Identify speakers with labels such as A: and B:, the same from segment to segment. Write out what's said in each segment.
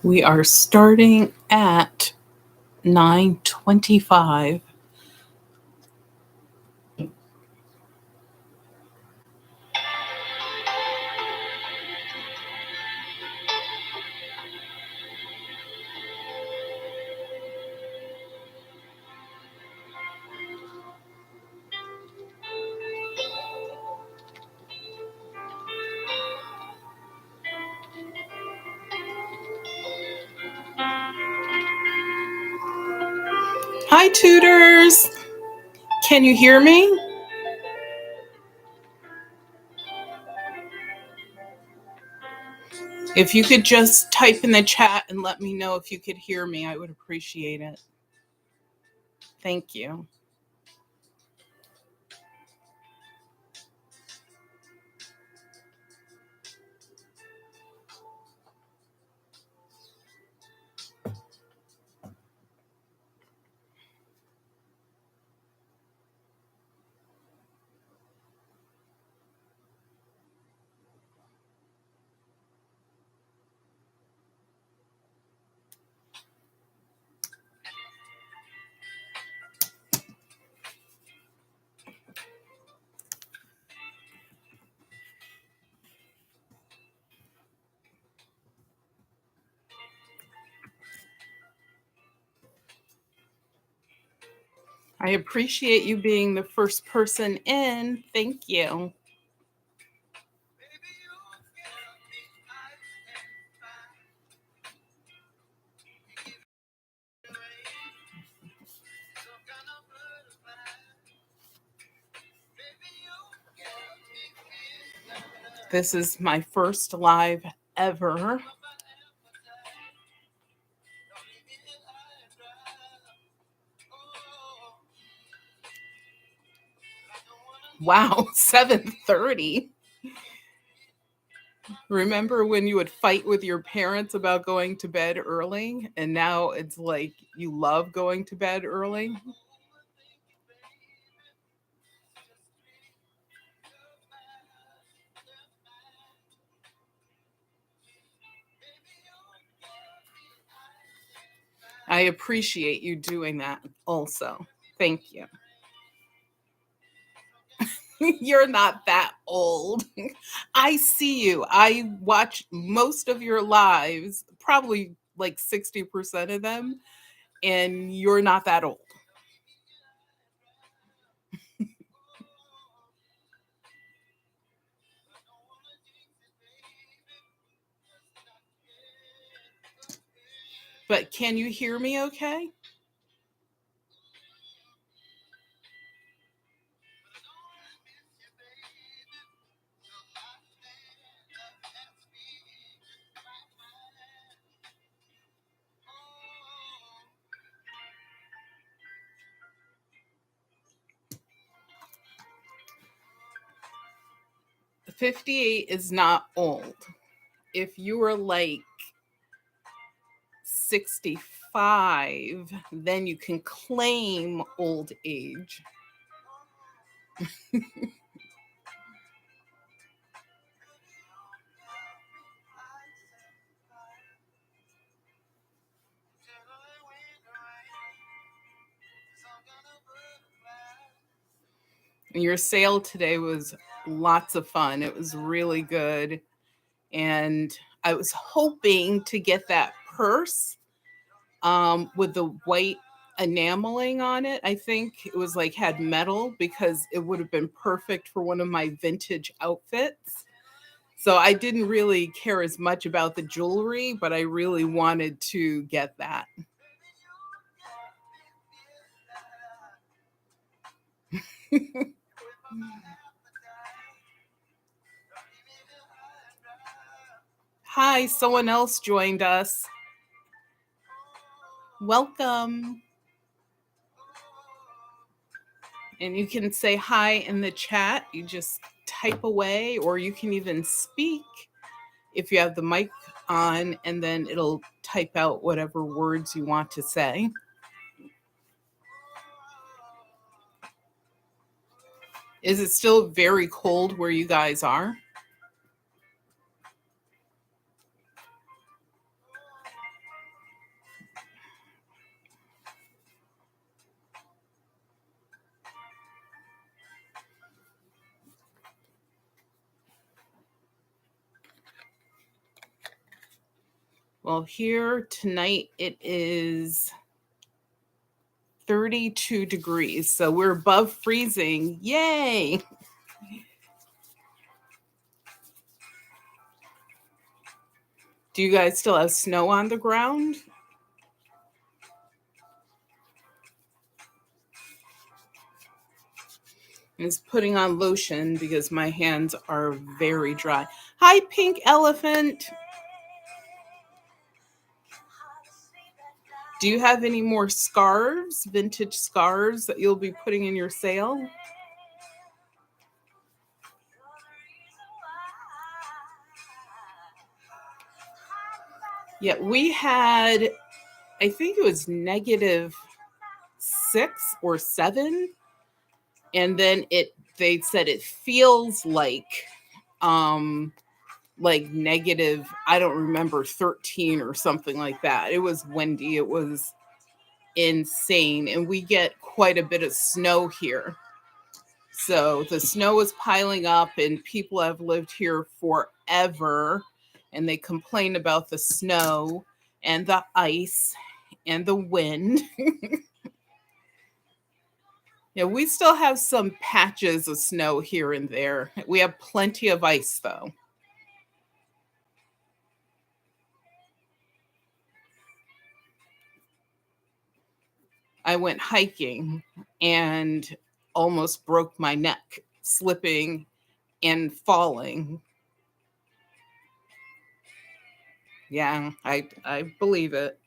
A: We are starting at 9:25. Hi, tutors. Can you hear me? If you could just type in the chat and let me know if you could hear me, I would appreciate it. Thank you. I appreciate you being the first person in. Thank you. This is my first live ever. Wow, 7:30. Remember when you would fight with your parents about going to bed early, and now it's like you love going to bed early? I appreciate you doing that also. Thank you. You're not that old. I see you. I watch most of your lives, probably like 60% of them, and you're not that old. But can you hear me okay? The 58 is not old. If you were like 65, then you can claim old age. Your sale today was lots of fun. It was really good. And I was hoping to get that purse with the white enameling on it. I think it was like had metal because it would have been perfect for one of my vintage outfits. So I didn't really care as much about the jewelry, but I really wanted to get that. Hi, someone else joined us. Welcome. And you can say hi in the chat. You just type away, or you can even speak if you have the mic on, and then it'll type out whatever words you want to say. Is it still very cold where you guys are? Well, here tonight it is 32 degrees, so we're above freezing. Yay! Do you guys still have snow on the ground? Is putting on lotion because my hands are very dry. Hi, Pink Elephant. Do you have any more scarves, vintage scarves that you'll be putting in your sale? Yeah, we had, I think it was -6 or -7, and then they said it feels like negative, I don't remember, 13 or something like that. It was windy. It was insane. And we get quite a bit of snow here. So the snow is piling up, and people have lived here forever. And they complain about the snow and the ice and the wind. Yeah, we still have some patches of snow here and there. We have plenty of ice, though. I went hiking and almost broke my neck, slipping and falling. Yeah, I believe it.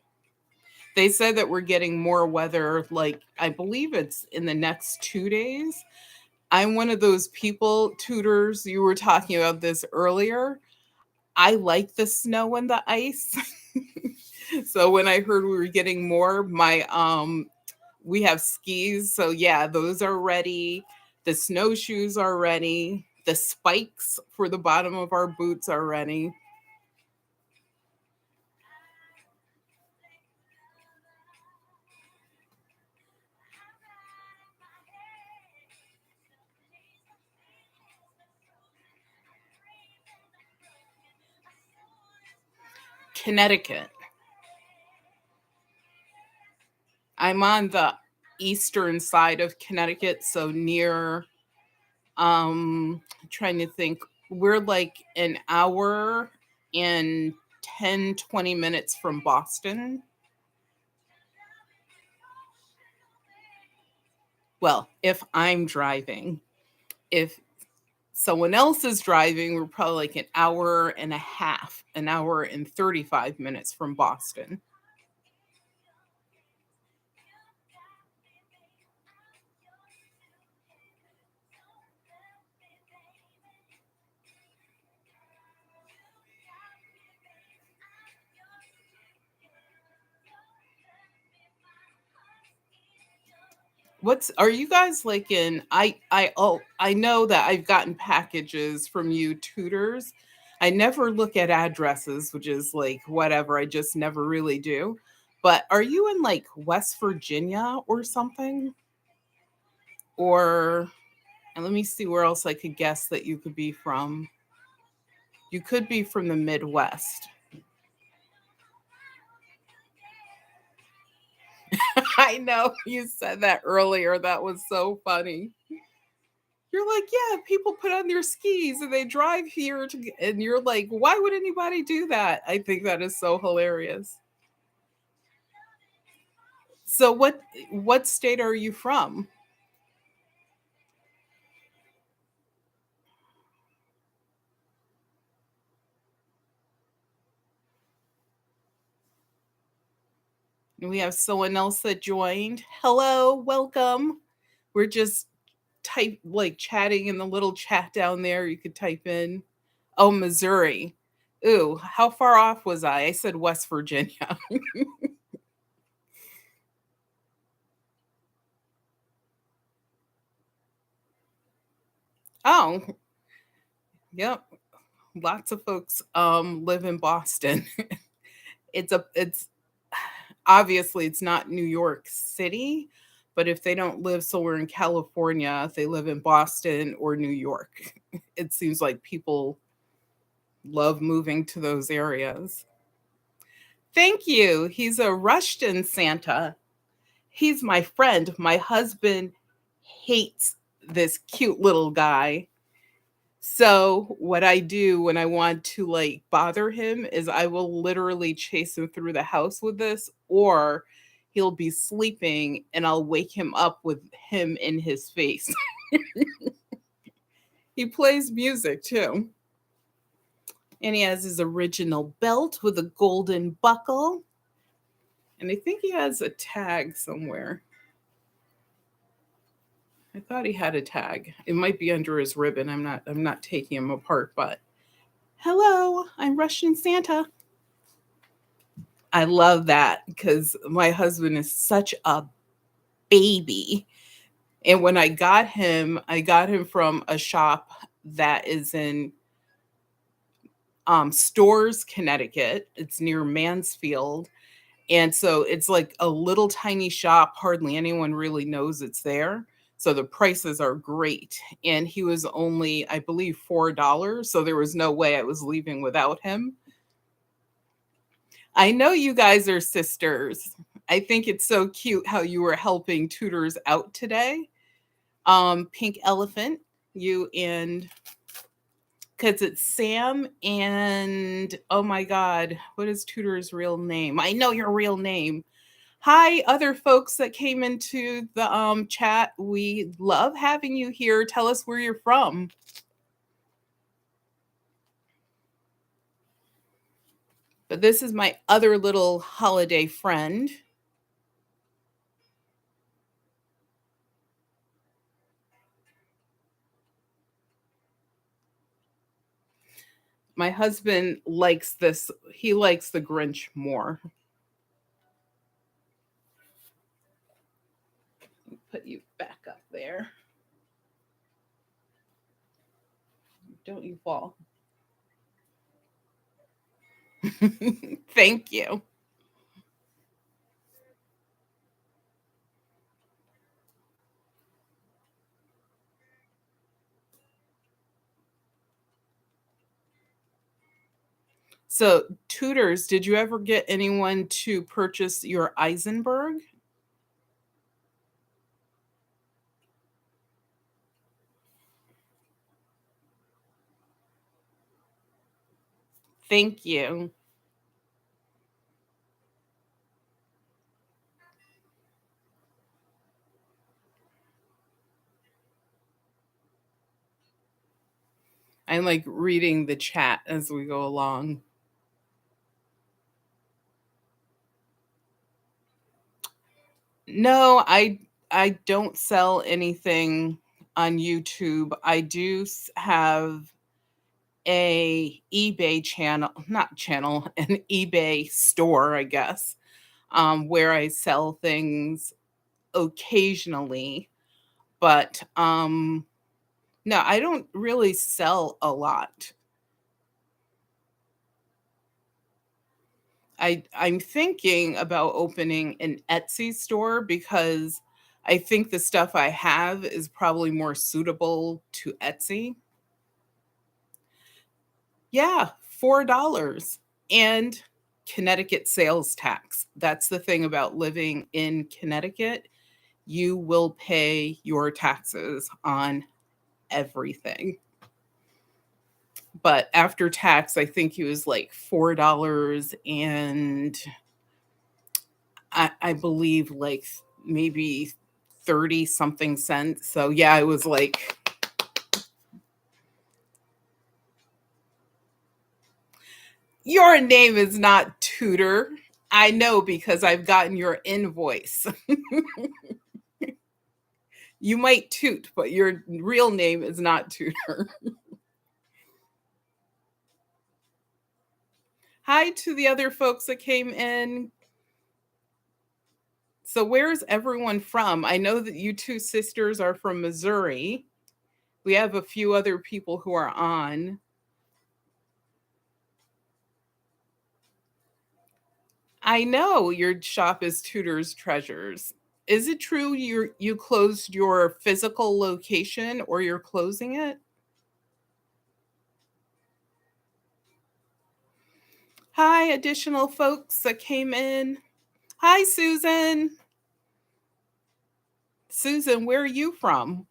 A: They said that we're getting more weather, like I believe it's in the next 2 days. I'm one of those people, tutors, you were talking about this earlier. I like the snow and the ice. So when I heard we were getting more, we have skis, so yeah, those are ready. The snowshoes are ready. The spikes for the bottom of our boots are ready. Connecticut. I'm on the eastern side of Connecticut, so near, trying to think. We're like an hour and 10-20 minutes from Boston. Well, if I'm driving. If someone else is driving, we're probably like an hour and a half, an hour and 35 minutes from Boston. What's Are you guys like in I know that I've gotten packages from you tutors. I never look at addresses, which is like whatever, I just never really do. But are you in like West Virginia or something? Or, and let me see where else I could guess that you could be from. You could be from the Midwest. I know you said that earlier. That was so funny. You're like, yeah, people put on their skis and they drive here and you're like, why would anybody do that? I think that is so hilarious. So what state are you from? We have someone else that joined. Hello, welcome. We're just chatting in the little chat down there. You could type in, oh, Missouri. Ooh, how far off was I? I said West Virginia. Oh, yep. Lots of folks live in Boston. It's obviously it's not New York City, but if they don't live somewhere in California, if they live in Boston or New York, it seems like people love moving to those areas. Thank you. He's a Russian Santa. He's my friend. My husband hates this cute little guy. So, what I do when I want to like bother him is I will literally chase him through the house with this, or he'll be sleeping and I'll wake him up with him in his face. He plays music too. And he has his original belt with a golden buckle. And I think he has a tag somewhere. I thought he had a tag. It might be under his ribbon. I'm not taking him apart, but hello, I'm Russian Santa. I love that because my husband is such a baby. And when I got him from a shop that is in Stores, Connecticut. It's near Mansfield. And so it's like a little tiny shop. Hardly anyone really knows it's there. So the prices are great. And he was only, I believe, $4. So there was no way I was leaving without him. I know you guys are sisters. I think it's so cute how you were helping tutors out today. Pink Elephant, you and because it's Sam and oh my God, what is Tutor's real name? I know your real name. Hi, other folks that came into the chat. We love having you here. Tell us where you're from. But this is my other little holiday friend. My husband likes this. He likes the Grinch more. Put you back up there. Don't you fall. Thank you. So, tutors, did you ever get anyone to purchase your Eisenberg? Thank you. I'm like reading the chat as we go along. No, I don't sell anything on YouTube. I do have a eBay channel, not channel, an eBay store, I guess, where I sell things occasionally. But no, I don't really sell a lot. I'm thinking about opening an Etsy store because I think the stuff I have is probably more suitable to Etsy. Yeah, $4 and Connecticut sales tax. That's the thing about living in Connecticut. You will pay your taxes on everything. But after tax, I think it was like $4 and I believe like maybe 30 something cents. So yeah, it was like your name is not Tutor. I know because I've gotten your invoice. You might toot, but your real name is not Tutor. Hi to the other folks that came in. So where's everyone from? I know that you two sisters are from Missouri. We have a few other people who are on. I know your shop is Tudor's Treasures. Is it true you closed your physical location or you're closing it? Hi, additional folks that came in. Hi, Susan. Susan, where are you from?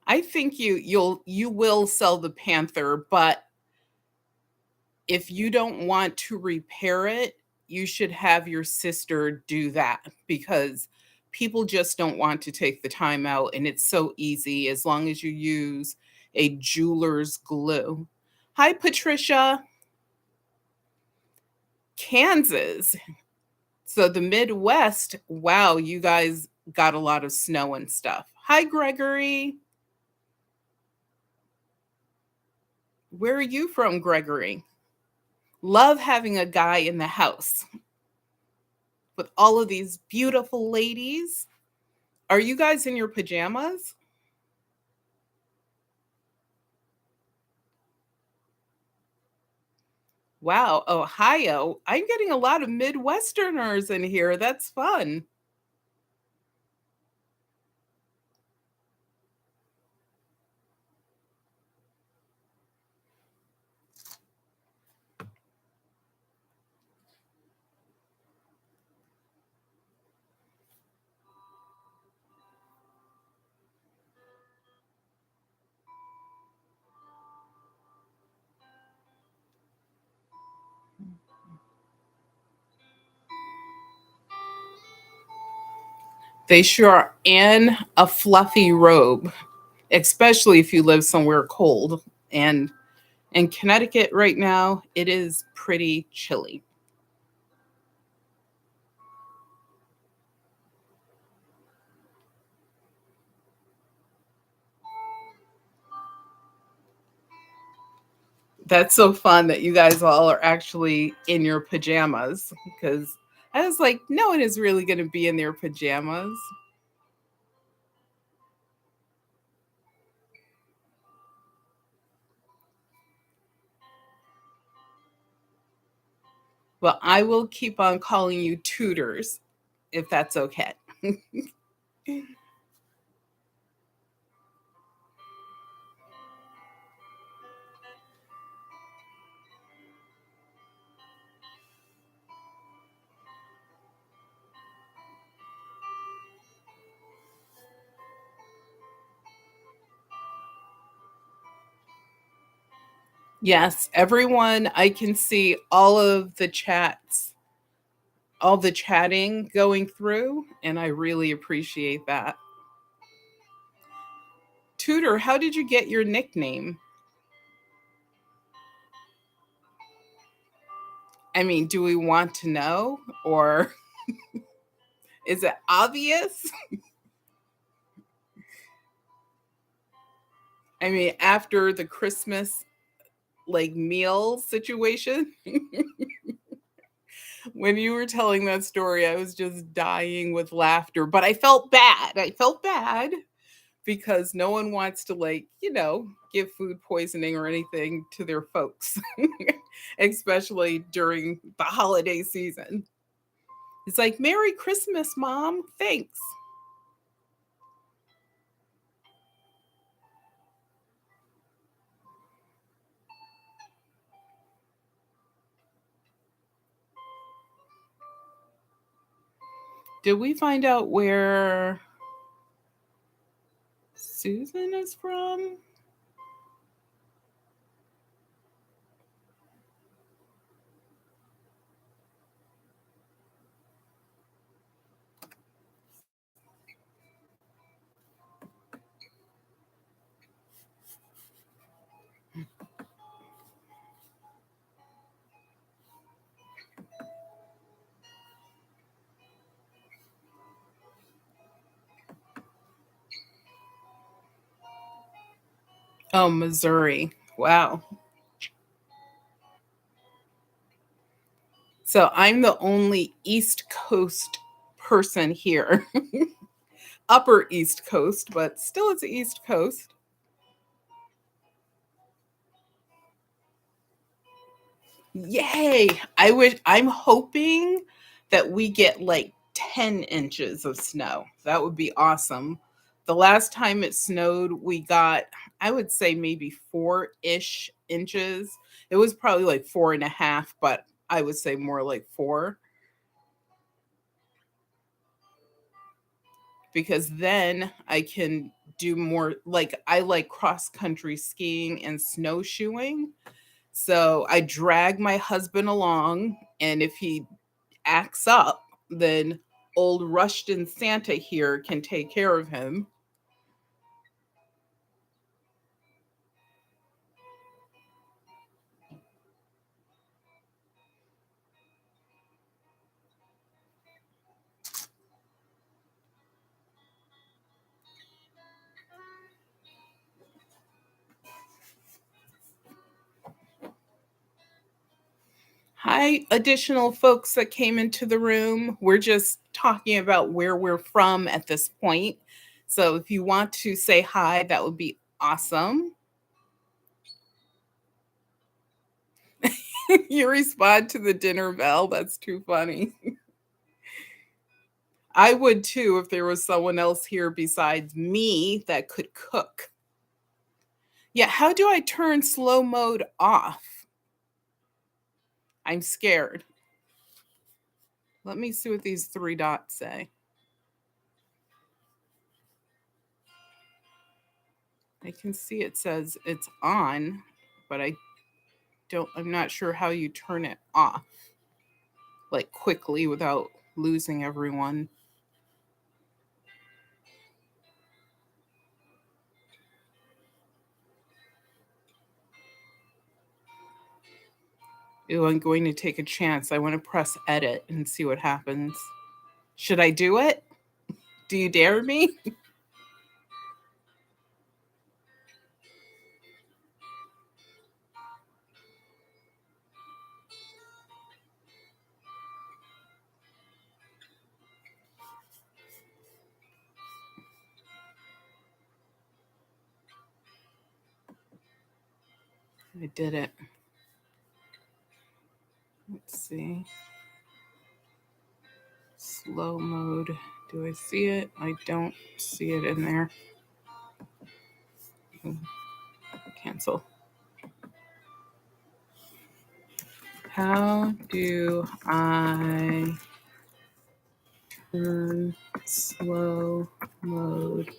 A: I think you will sell the Panther, but if you don't want to repair it, you should have your sister do that because people just don't want to take the time out and it's so easy as long as you use a jeweler's glue. Hi Patricia, Kansas. So the Midwest, wow, you guys got a lot of snow and stuff. Hi Gregory. Where are you from, Gregory? Love having a guy in the house with all of these beautiful ladies. Are you guys in your pajamas? Wow, Ohio. I'm getting a lot of Midwesterners in here. That's fun. They sure are in a fluffy robe, especially if you live somewhere cold. And in Connecticut right now, it is pretty chilly. That's so fun that you guys all are actually in your pajamas because I was like, no one is really going to be in their pajamas. Well, I will keep on calling you tutors if that's okay. Yes, everyone, I can see all of the chats, all the chatting going through, and I really appreciate that. Tutor, how did you get your nickname? I mean, do we want to know or is it obvious? I mean, after the Christmas like meal situation, when you were telling that story, I was just dying with laughter, but I felt bad. I felt bad because no one wants to give food poisoning or anything to their folks, especially during the holiday season. It's like, Merry Christmas, Mom. Thanks. Did we find out where Susan is from? Oh, Missouri. Wow. So I'm the only East Coast person here. Upper East Coast, but still it's the East Coast. Yay. I'm hoping that we get like 10 inches of snow. That would be awesome. The last time it snowed, we got, I would say, maybe 4-ish inches. It was probably like 4.5, but I would say more like 4, because then I can do more. Like, I like cross country skiing and snowshoeing. So I drag my husband along, and if he acts up, then old Rushton Santa here can take care of him. Hi, additional folks that came into the room. We're just talking about where we're from at this point. So if you want to say hi, that would be awesome. You respond to the dinner bell. That's too funny. I would too if there was someone else here besides me that could cook. Yeah, how do I turn slow mode off? I'm scared. Let me see what these 3 dots say. I can see it says it's on, but I'm not sure how you turn it off like quickly without losing everyone. Ooh, I'm going to take a chance. I want to press edit and see what happens. Should I do it? Do you dare me? I did it. Let's see. Slow mode. Do I see it? I don't see it in there. Cancel. How do I turn slow mode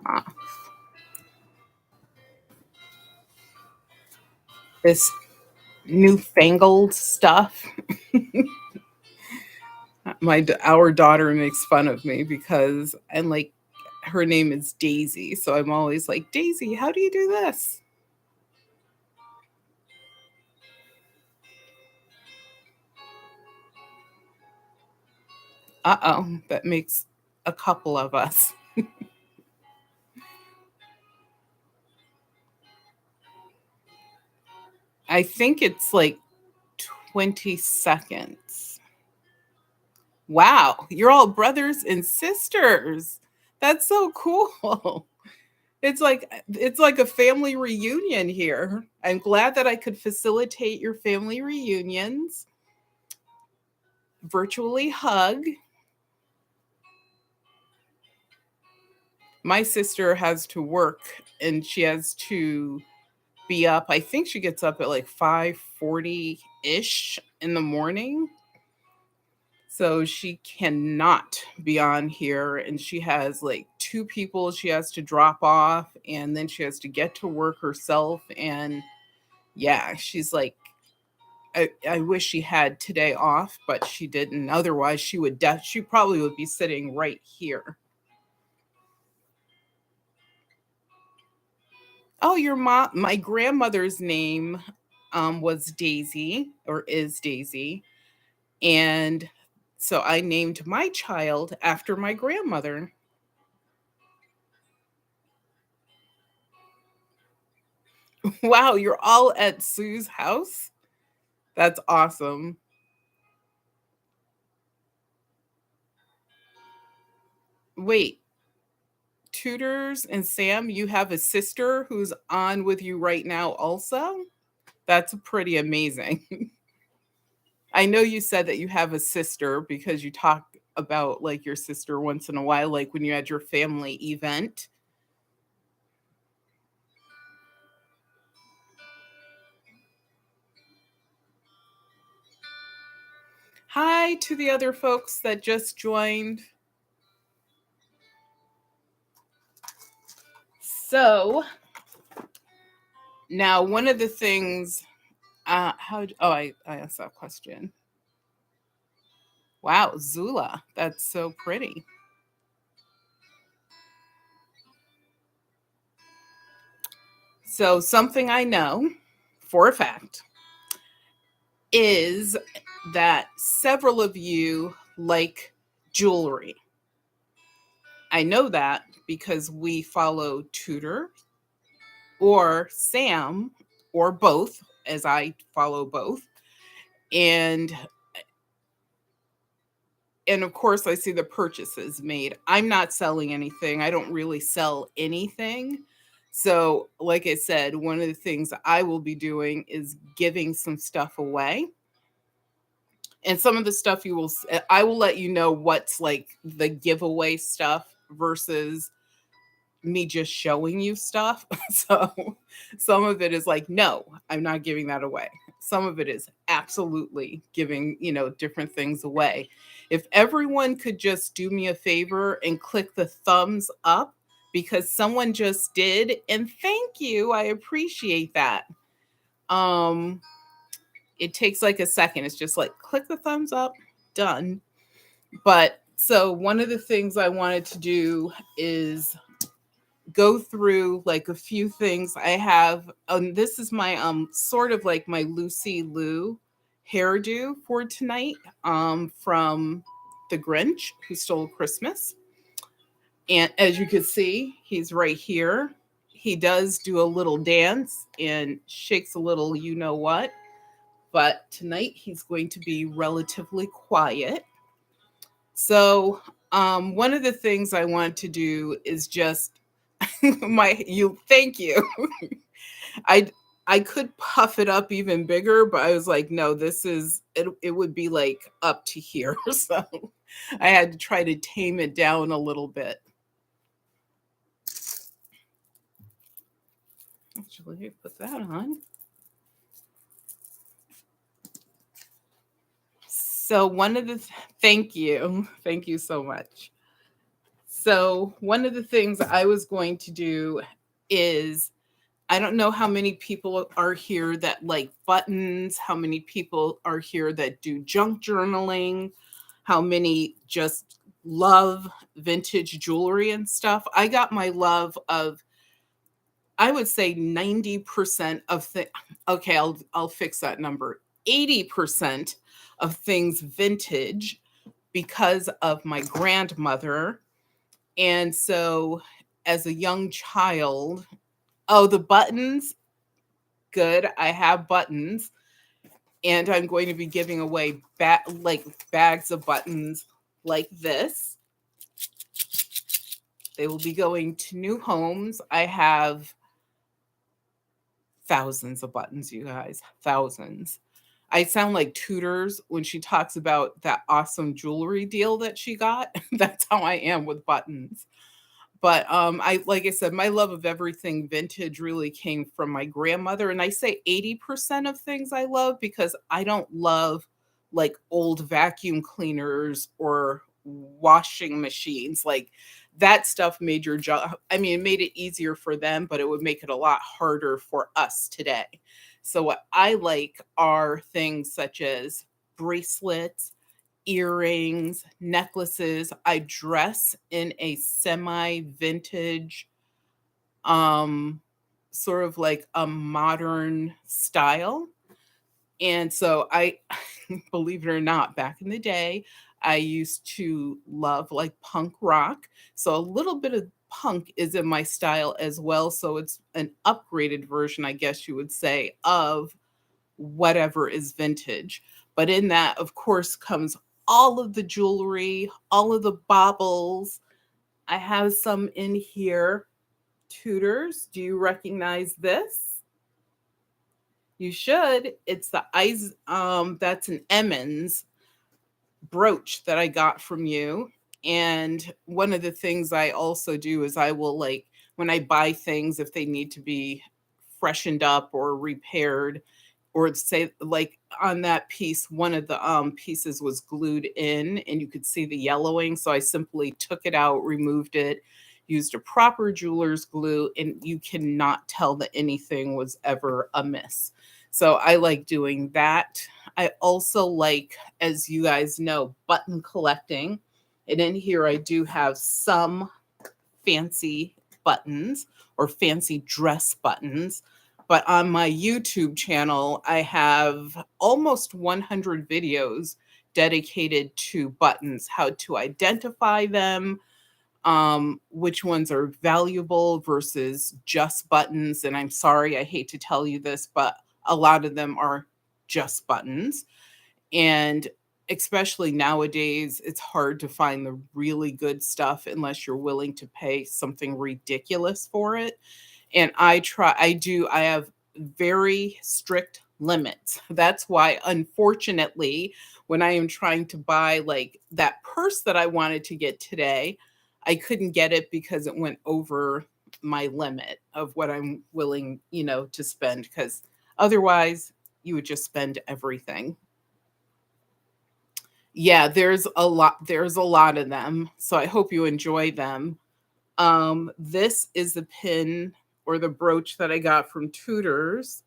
A: off? This newfangled stuff. Our daughter makes fun of me because I'm like, her name is Daisy, so I'm always like, Daisy, how do you do this? Uh-oh, that makes a couple of us. I think it's like 20 seconds. Wow, you're all brothers and sisters. That's so cool. It's like a family reunion here. I'm glad that I could facilitate your family reunions. Virtually hug. My sister has to work and she has to be up. I think she gets up at like 5:40-ish in the morning. So she cannot be on here, and she has like 2 people she has to drop off, and then she has to get to work herself. And yeah, she's like, I wish she had today off, but she didn't. Otherwise, she probably would be sitting right here. Oh, your mom, my grandmother's name was Daisy, or is Daisy. And so I named my child after my grandmother. Wow, you're all at Sue's house? That's awesome. Wait, Tutors and Sam, you have a sister who's on with you right now also? That's pretty amazing. I know you said that you have a sister because you talk about like your sister once in a while, like when you had your family event. Hi to the other folks that just joined. So now one of the things, I asked that question. Wow, Zula, that's so pretty. So something I know for a fact is that several of you like jewelry. I know that because we follow Tudor or Sam or both, as I follow both. And of course I see the purchases made. I'm not selling anything. I don't really sell anything. So, like I said, one of the things I will be doing is giving some stuff away. And some of the stuff I will let you know what's like the giveaway stuff versus me just showing you stuff. So some of it is like, no, I'm not giving that away. Some of it is absolutely giving, different things away. If everyone could just do me a favor and click the thumbs up because someone just did, and thank you, I appreciate that. Um it takes like a second. It's just like click the thumbs up, done. But so one of the things I wanted to do is go through like a few things I have. This is my sort of like my Lucy Liu hairdo for tonight from The Grinch Who Stole Christmas. And as you can see, he's right here. He does do a little dance and shakes a little you know what, but tonight he's going to be relatively quiet. So one of the things I want to do is just thank you. I I could puff it up even bigger, but I was like, no, it would be like up to here. So I had to try to tame it down a little bit. Actually, put that on. So thank you. Thank you so much. So one of the things I was going to do is I don't know how many people are here that like buttons, how many people are here that do junk journaling, how many just love vintage jewelry and stuff. I got my love of, I would say 90% of okay, I'll fix that number. 80% of things vintage because of my grandmother. And so as a young child, oh, the buttons, good. I have buttons, and I'm going to be giving away like bags of buttons like this. They will be going to new homes. I have thousands of buttons, you guys, thousands. I sound like Tutors when she talks about that awesome jewelry deal that she got. That's how I am with buttons. But I like I said, my love of everything vintage really came from my grandmother. And I say 80% of things I love because I don't love like old vacuum cleaners or washing machines. Like that stuff made your job. I mean, it made it easier for them, but it would make it a lot harder for us today. So what I like are things such as bracelets, earrings, necklaces. I dress in a semi-vintage, um, sort of like a modern style. And so I, believe it or not, back in the day, I used to love like punk rock. So a little bit of punk is in my style as well. So it's an upgraded version, I guess you would say, of whatever is vintage. But in that, of course, comes all of the jewelry, all of the baubles. I have some in here. Tudors, do you recognize this? You should. It's the eyes. That's an Emmons brooch that I got from you. And one of the things I also do is I will, like, when I buy things, if they need to be freshened up or repaired, or say like on that piece, one of the pieces was glued in and you could see the yellowing. So I simply took it out, removed it, used a proper jeweler's glue, and you cannot tell that anything was ever amiss. So I like doing that. I also like, as you guys know, button collecting. And in here, I do have some fancy buttons or fancy dress buttons. But on my YouTube channel, I have almost 100 videos dedicated to buttons, how to identify them, which ones are valuable versus just buttons. And I'm sorry, I hate to tell you this, but a lot of them are just buttons. And especially nowadays, it's hard to find the really good stuff unless you're willing to pay something ridiculous for it. And I have very strict limits. That's why, unfortunately, when I am trying to buy like that purse that I wanted to get today, I couldn't get it because it went over my limit of what I'm willing, to spend. Because otherwise, you would just spend everything. Yeah, there's a lot of them. So I hope you enjoy them. This is the pin or the brooch that I got from Tutors.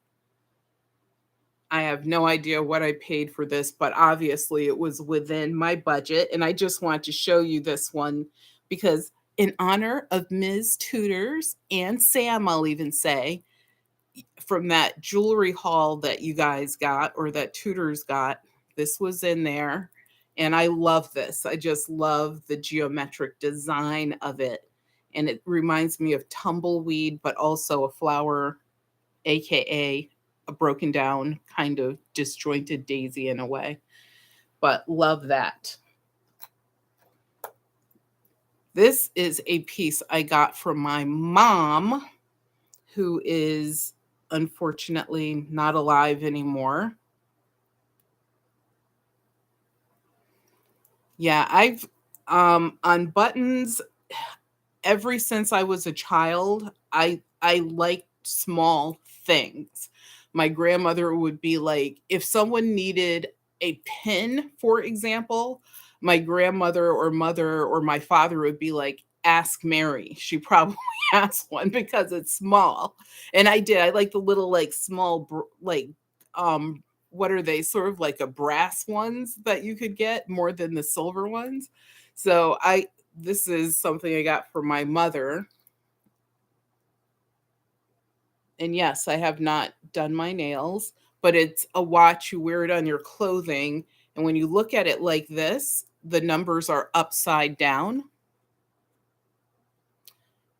A: I have no idea what I paid for this, but obviously it was within my budget. And I just want to show you this one because, in honor of Ms. Tutors and Sam, I'll even say, from that jewelry haul that you guys got or that Tutors got, this was in there. And I love this. I just love the geometric design of it. And it reminds me of tumbleweed, but also a flower, AKA a broken down kind of disjointed daisy in a way. But love that. This is a piece I got from my mom, who is unfortunately not alive anymore. Yeah, I've on buttons ever since I was a child, I liked small things. My grandmother would be like, if someone needed a pin, for example, my grandmother or mother or my father would be like, ask Mary. She probably has one because it's small. And I did. I like the little like small like what are they? Sort of like a brass ones that you could get more than the silver ones. So I this is something I got for my mother. And yes, I have not done my nails, but it's a watch. You wear it on your clothing. And when you look at it like this, the numbers are upside down.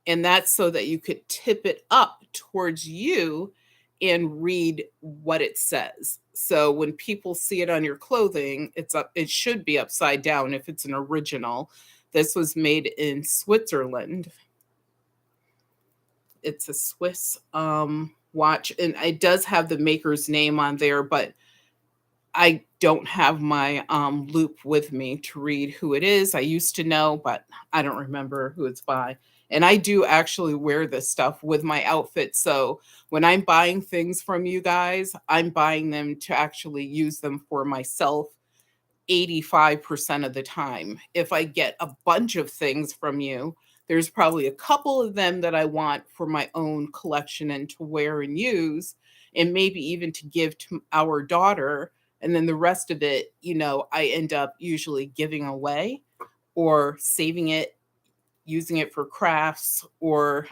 A: And that's so that you could tip it up towards you and read what it says. So when people see it on your clothing, it should be upside down if it's an original. This was made in Switzerland. It's a Swiss watch, and it does have the maker's name on there, but I don't have my loop with me to read who it is. I used to know, but I don't remember who it's by. And I do actually wear this stuff with my outfit. So when I'm buying things from you guys, I'm buying them to actually use them for myself 85% of the time. If I get a bunch of things from you, there's probably a couple of them that I want for my own collection and to wear and use, and maybe even to give to our daughter. And then the rest of it, I end up usually giving away or saving it, using it for crafts, or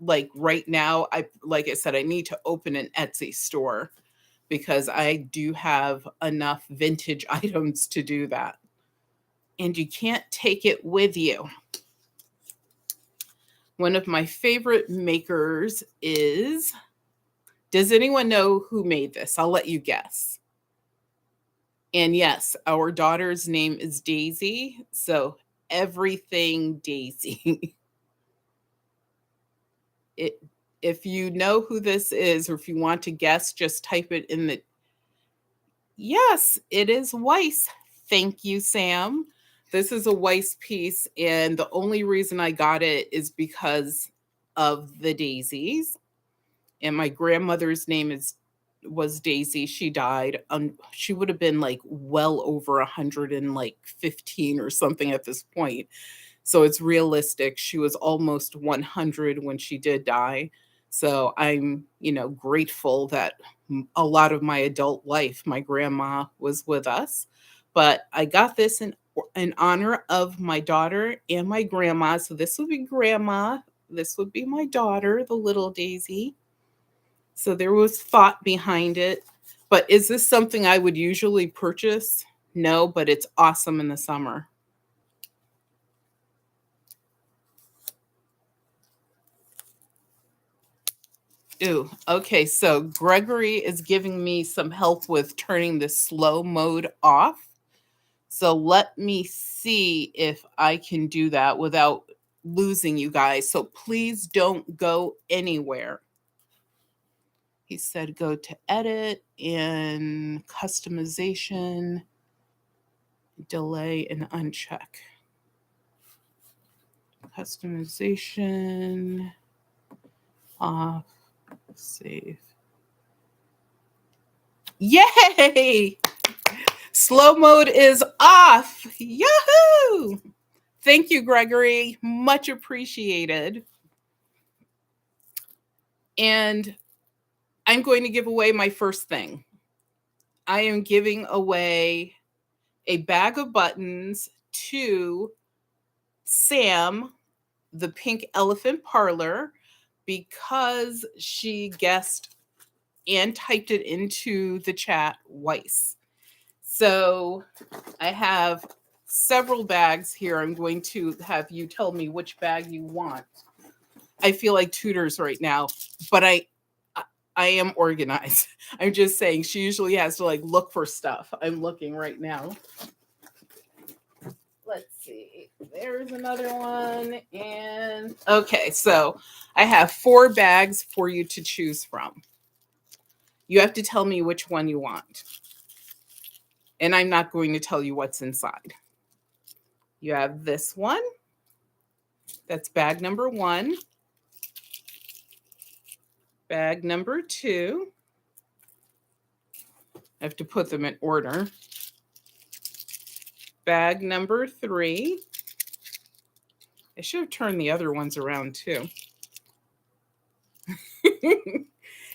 A: like right now, like I said, I need to open an Etsy store because I do have enough vintage items to do that. And you can't take it with you. One of my favorite makers is, does anyone know who made this? I'll let you guess. And yes, our daughter's name is Daisy. So everything Daisy. it If you know who this is, or if you want to guess, just type it in the. Yes, it is Weiss. Thank you, Sam. This is a Weiss piece, and the only reason I got it is because of the daisies. And my grandmother's name was Daisy. She died. She would have been like well over 115 or something at this point. So it's realistic. She was almost 100 when she did die. So I'm, grateful that a lot of my adult life, my grandma was with us. But I got this in honor of my daughter and my grandma. So this would be grandma. This would be my daughter, the little Daisy. So there was thought behind it. But is this something I would usually purchase? No, but it's awesome in the summer. Ooh, okay. So Gregory is giving me some help with turning the slow mode off. So let me see if I can do that without losing you guys. So please don't go anywhere. He said go to edit and customization, delay and uncheck. Customization, off, save. Yay! Slow mode is off. Yahoo! Thank you, Gregory. Much appreciated. And I'm going to give away my first thing. I am giving away a bag of buttons to Sam, the Pink Elephant Parlor, because she guessed and typed it into the chat, Weiss. So I have several bags here. I'm going to have you tell me which bag you want. I feel like tutors right now, but I am organized. I'm just saying she usually has to like look for stuff. I'm looking right now. Let's see. There's another one. And okay, so I have 4 bags for you to choose from. You have to tell me which one you want. And I'm not going to tell you what's inside. You have this one. That's bag number 1. Bag number 2. I have to put them in order. Bag number 3. I should have turned the other ones around too.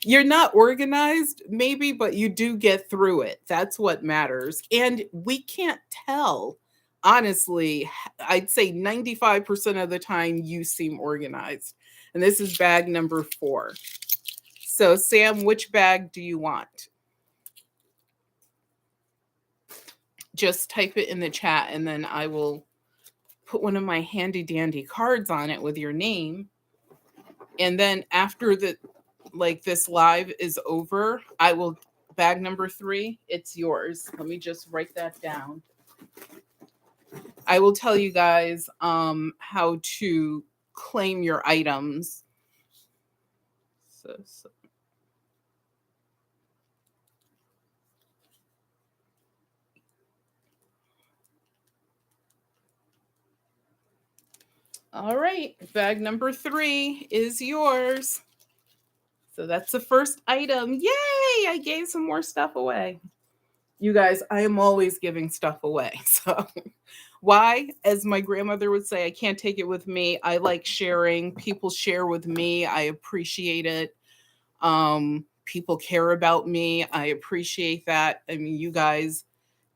A: You're not organized, maybe, but you do get through it. That's what matters. And we can't tell. Honestly, I'd say 95% of the time you seem organized. And this is bag number 4. So, Sam, which bag do you want? Just type it in the chat and then I will put one of my handy dandy cards on it with your name. And then after this live is over, I will bag number 3. It's yours. Let me just write that down. I will tell you guys how to claim your items. So. All right, bag number 3 is yours. So that's the first item. Yay! I gave some more stuff away. You guys, I am always giving stuff away. So why? As my grandmother would say, I can't take it with me. I like sharing. People share with me. I appreciate it. People care about me. I appreciate that. I mean, you guys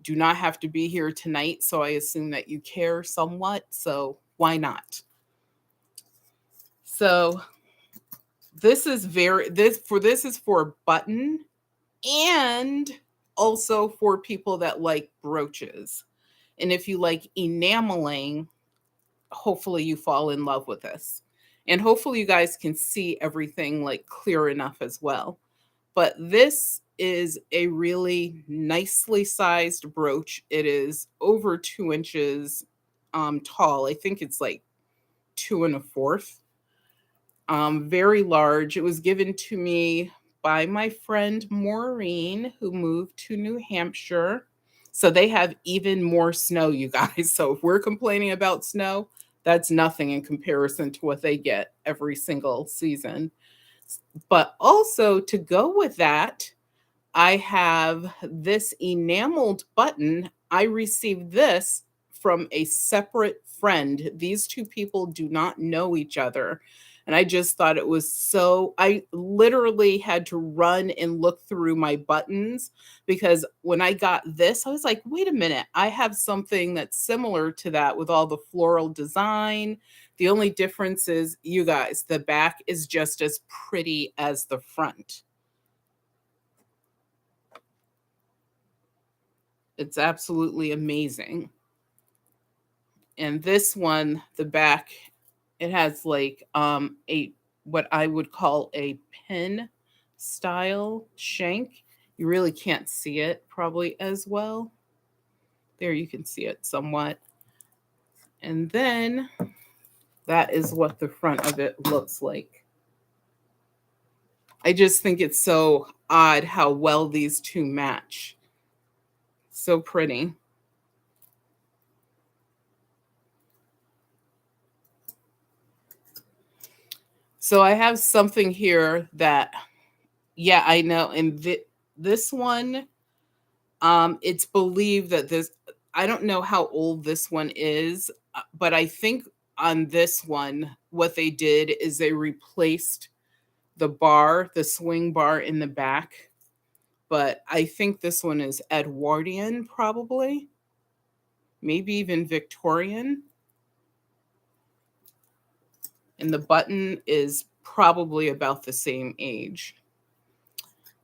A: do not have to be here tonight, so I assume that you care somewhat. So why not? So this is for a button and also for people that like brooches. And if you like enameling, hopefully you fall in love with this. And hopefully you guys can see everything like clear enough as well. But this is a really nicely sized brooch. It is over 2 inches tall. I think it's like 2 1/4. very large. It was given to me by my friend Maureen, who moved to New Hampshire. So they have even more snow, you guys. So if we're complaining about snow, that's nothing in comparison to what they get every single season. But also to go with that, I have this enameled button. I received this from a separate friend. These two people do not know each other. And I just thought it was so, I literally had to run and look through my buttons because when I got this, I was like, wait a minute, I have something that's similar to that with all the floral design. The only difference is, you guys, the back is just as pretty as the front. It's absolutely amazing. And this one, the back, it has like a what I would call a pin style shank. You really can't see it probably as well. There you can see it somewhat. And then that is what the front of it looks like. I just think it's so odd how well these two match. So pretty. So I have something here that, yeah, I know. And this one, it's believed that this, I don't know how old this one is, but I think on this one, what they did is they replaced the bar, the swing bar in the back. But I think this one is Edwardian, probably, maybe even Victorian. And the button is probably about the same age.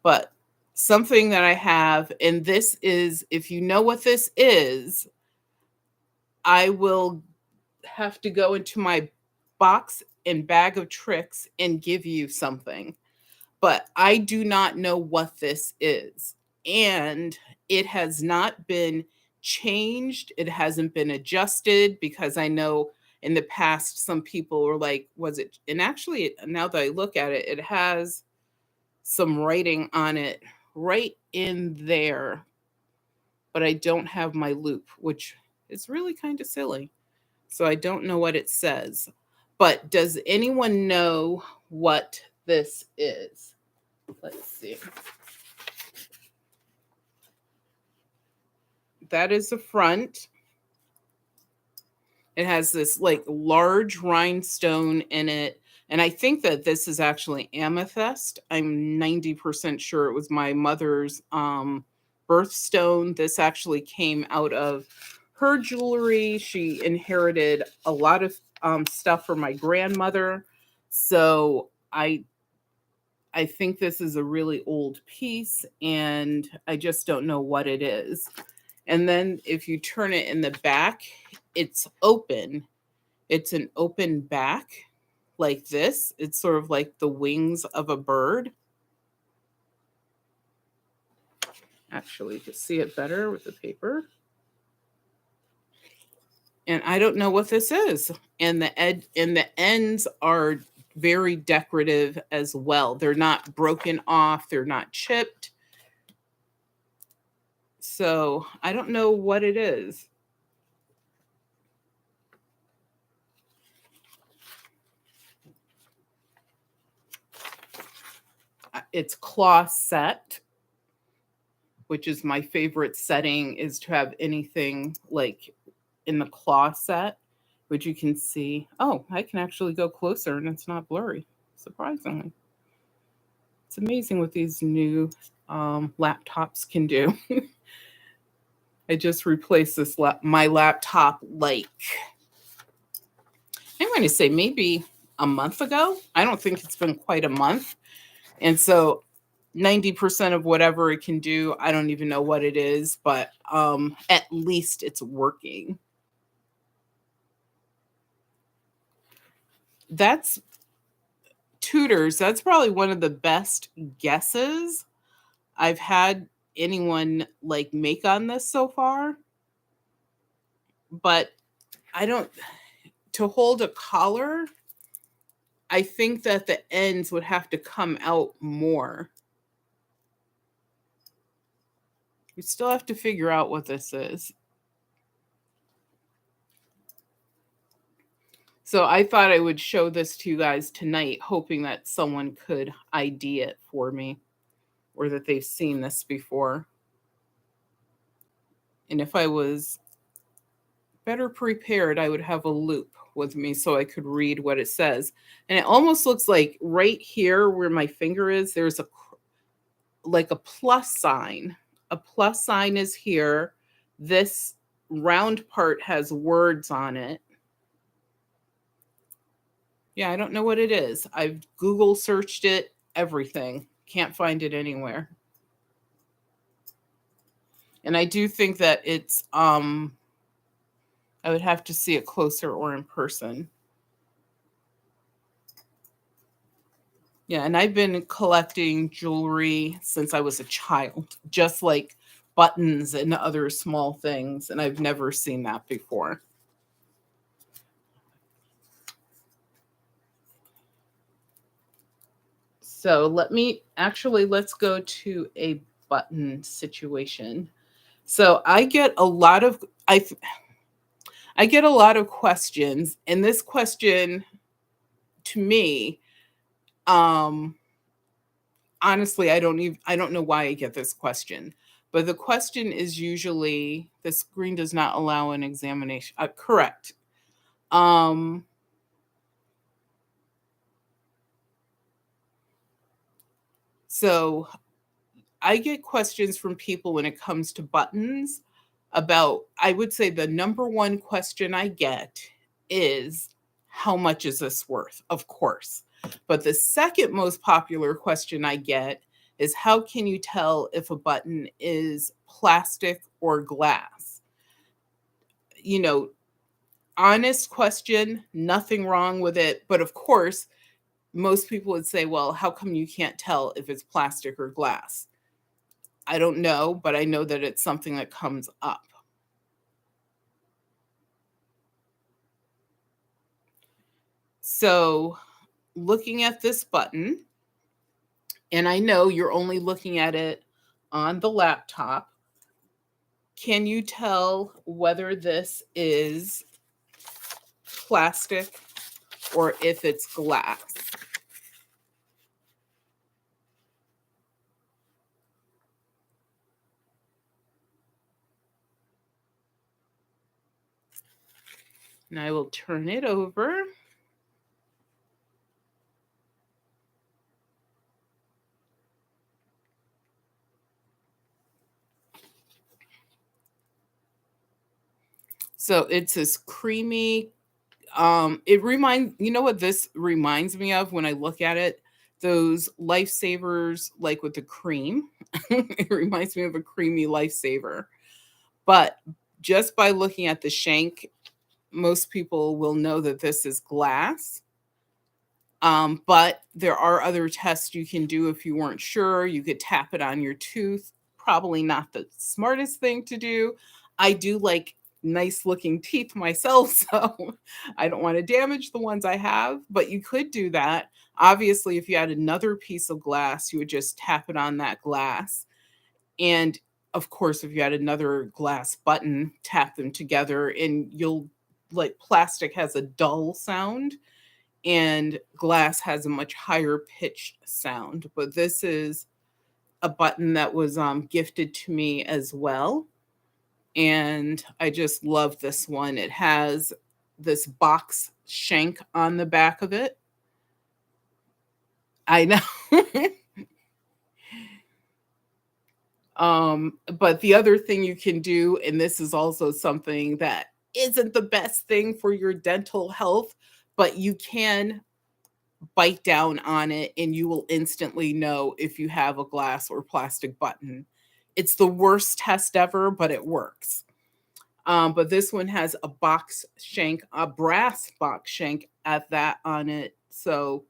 A: But something that I have, and this is, if you know what this is, I will have to go into my box and bag of tricks and give you something. But I do not know what this is. And it has not been changed. It hasn't been adjusted because I know in the past some people were like, was it? And actually, now that I look at it, it has some writing on it right in there. But I don't have my loop, which is really kind of silly. So I don't know what it says. But does anyone know what this is? Let's see. That is the front. It has this like large rhinestone in it. And I think that this is actually amethyst. I'm 90% sure it was my mother's birthstone. This actually came out of her jewelry. She inherited a lot of stuff from my grandmother. So I think this is a really old piece and I just don't know what it is. And then if you turn it in the back, it's open. It's an open back like this. It's sort of like the wings of a bird. Actually, you can see it better with the paper. And I don't know what this is. And the ends are very decorative as well. They're not broken off, they're not chipped. So I don't know what it is. It's cloth set, which is my favorite setting, is to have anything like in the cloth set, which you can see. Oh, I can actually go closer and it's not blurry, surprisingly. It's amazing what these new laptops can do. I just replaced my laptop like, I'm going to say maybe a month ago. I don't think it's been quite a month. And so 90% of whatever it can do, I don't even know what it is, but at least it's working. That's Tutors. That's probably one of the best guesses I've had anyone like make on this so far. But I don't, to hold a collar, I think that the ends would have to come out more. We still have to figure out what this is. So I thought I would show this to you guys tonight, hoping that someone could ID it for me or that they've seen this before. And if I was better prepared, I would have a loop with me so I could read what it says. And it almost looks like right here where my finger is, there's like a plus sign. A plus sign is here. This round part has words on it. Yeah, I don't know what it is. I've Google searched it, everything. Can't find it anywhere. And I do think that it's I would have to see it closer or in person. Yeah, and I've been collecting jewelry since I was a child, just like buttons and other small things, and I've never seen that before. So let's go to a button situation. So I get a lot of questions, and this question to me, um, honestly, I don't know why I get this question, but the question is usually the screen does not allow an examination. Correct. Um, so I get questions from people when it comes to buttons about, I would say the number one question I get is, how much is this worth? Of course. But the second most popular question I get is, how can you tell if a button is plastic or glass? You know, honest question, nothing wrong with it. But of course, most people would say, well, how come you can't tell if it's plastic or glass? I don't know, but I know that it's something that comes up. So, looking at this button, and I know you're only looking at it on the laptop, can you tell whether this is plastic or if it's glass? And I will turn it over. So it's this creamy, you know what this reminds me of when I look at it? Those lifesavers, like with the cream. It reminds me of a creamy lifesaver. But just by looking at the shank, most people will know that this is glass. But there are other tests you can do if you weren't sure. You could tap it on your tooth. Probably not the smartest thing to do. I do like nice looking teeth myself, so I don't want to damage the ones I have, but you could do that. Obviously, if you had another piece of glass, you would just tap it on that glass. And of course, if you had another glass button, tap them together, and you'll, like, plastic has a dull sound and glass has a much higher pitched sound. But this is a button that was gifted to me as well. And I just love this one. It has this box shank on the back of it. I know. But the other thing you can do, and this is also something that isn't the best thing for your dental health, but you can bite down on it and you will instantly know if you have a glass or plastic button. It's the worst test ever, but it works. But this one has a box shank, a brass box shank at that on it. So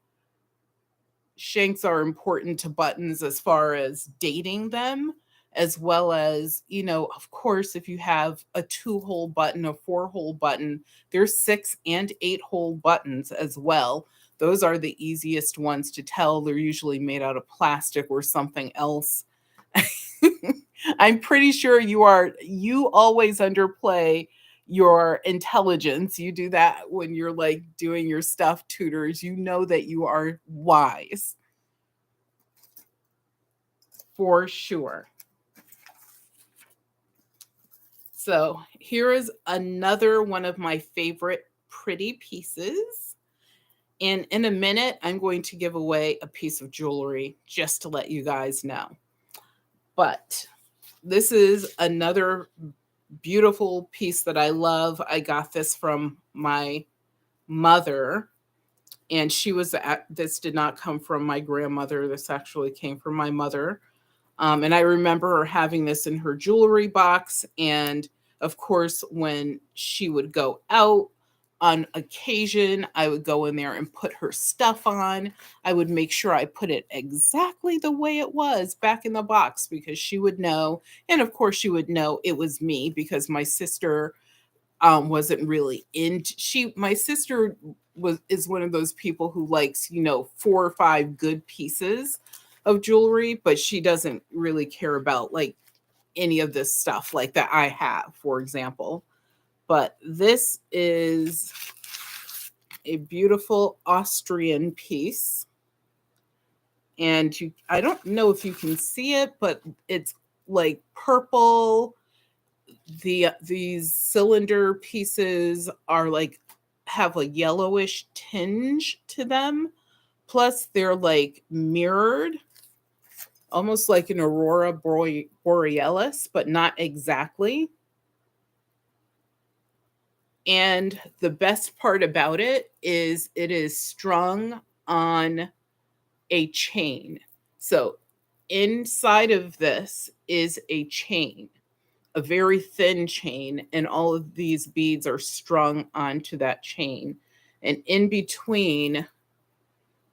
A: shanks are important to buttons as far as dating them, as well as, of course, if you have a 2-hole button, a 4-hole button, there's 6 and 8-hole buttons as well. Those are the easiest ones to tell. They're usually made out of plastic or something else. I'm pretty sure you always underplay your intelligence. You do that when you're like doing your stuff, tutors. You know that you are wise. For sure. So here is another one of my favorite pretty pieces. And in a minute, I'm going to give away a piece of jewelry just to let you guys know. But this is another beautiful piece that I love. I got this from my mother, and this did not come from my grandmother. This actually came from my mother. And I remember her having this in her jewelry box. And of course, when she would go out on occasion, I would go in there and put her stuff on. I would make sure I put it exactly the way it was back in the box because she would know. And of course, she would know it was me because my sister wasn't really into my sister is one of those people who likes, 4 or 5 good pieces of jewelry, but she doesn't really care about like any of this stuff like that I have, for example. But this is a beautiful Austrian piece. And I don't know if you can see it, but it's like purple. These cylinder pieces are like have a yellowish tinge to them. Plus they're like mirrored, almost like an aurora borealis, but not exactly. And the best part about it is strung on a chain. So inside of this is a chain, a very thin chain, and all of these beads are strung onto that chain. And in between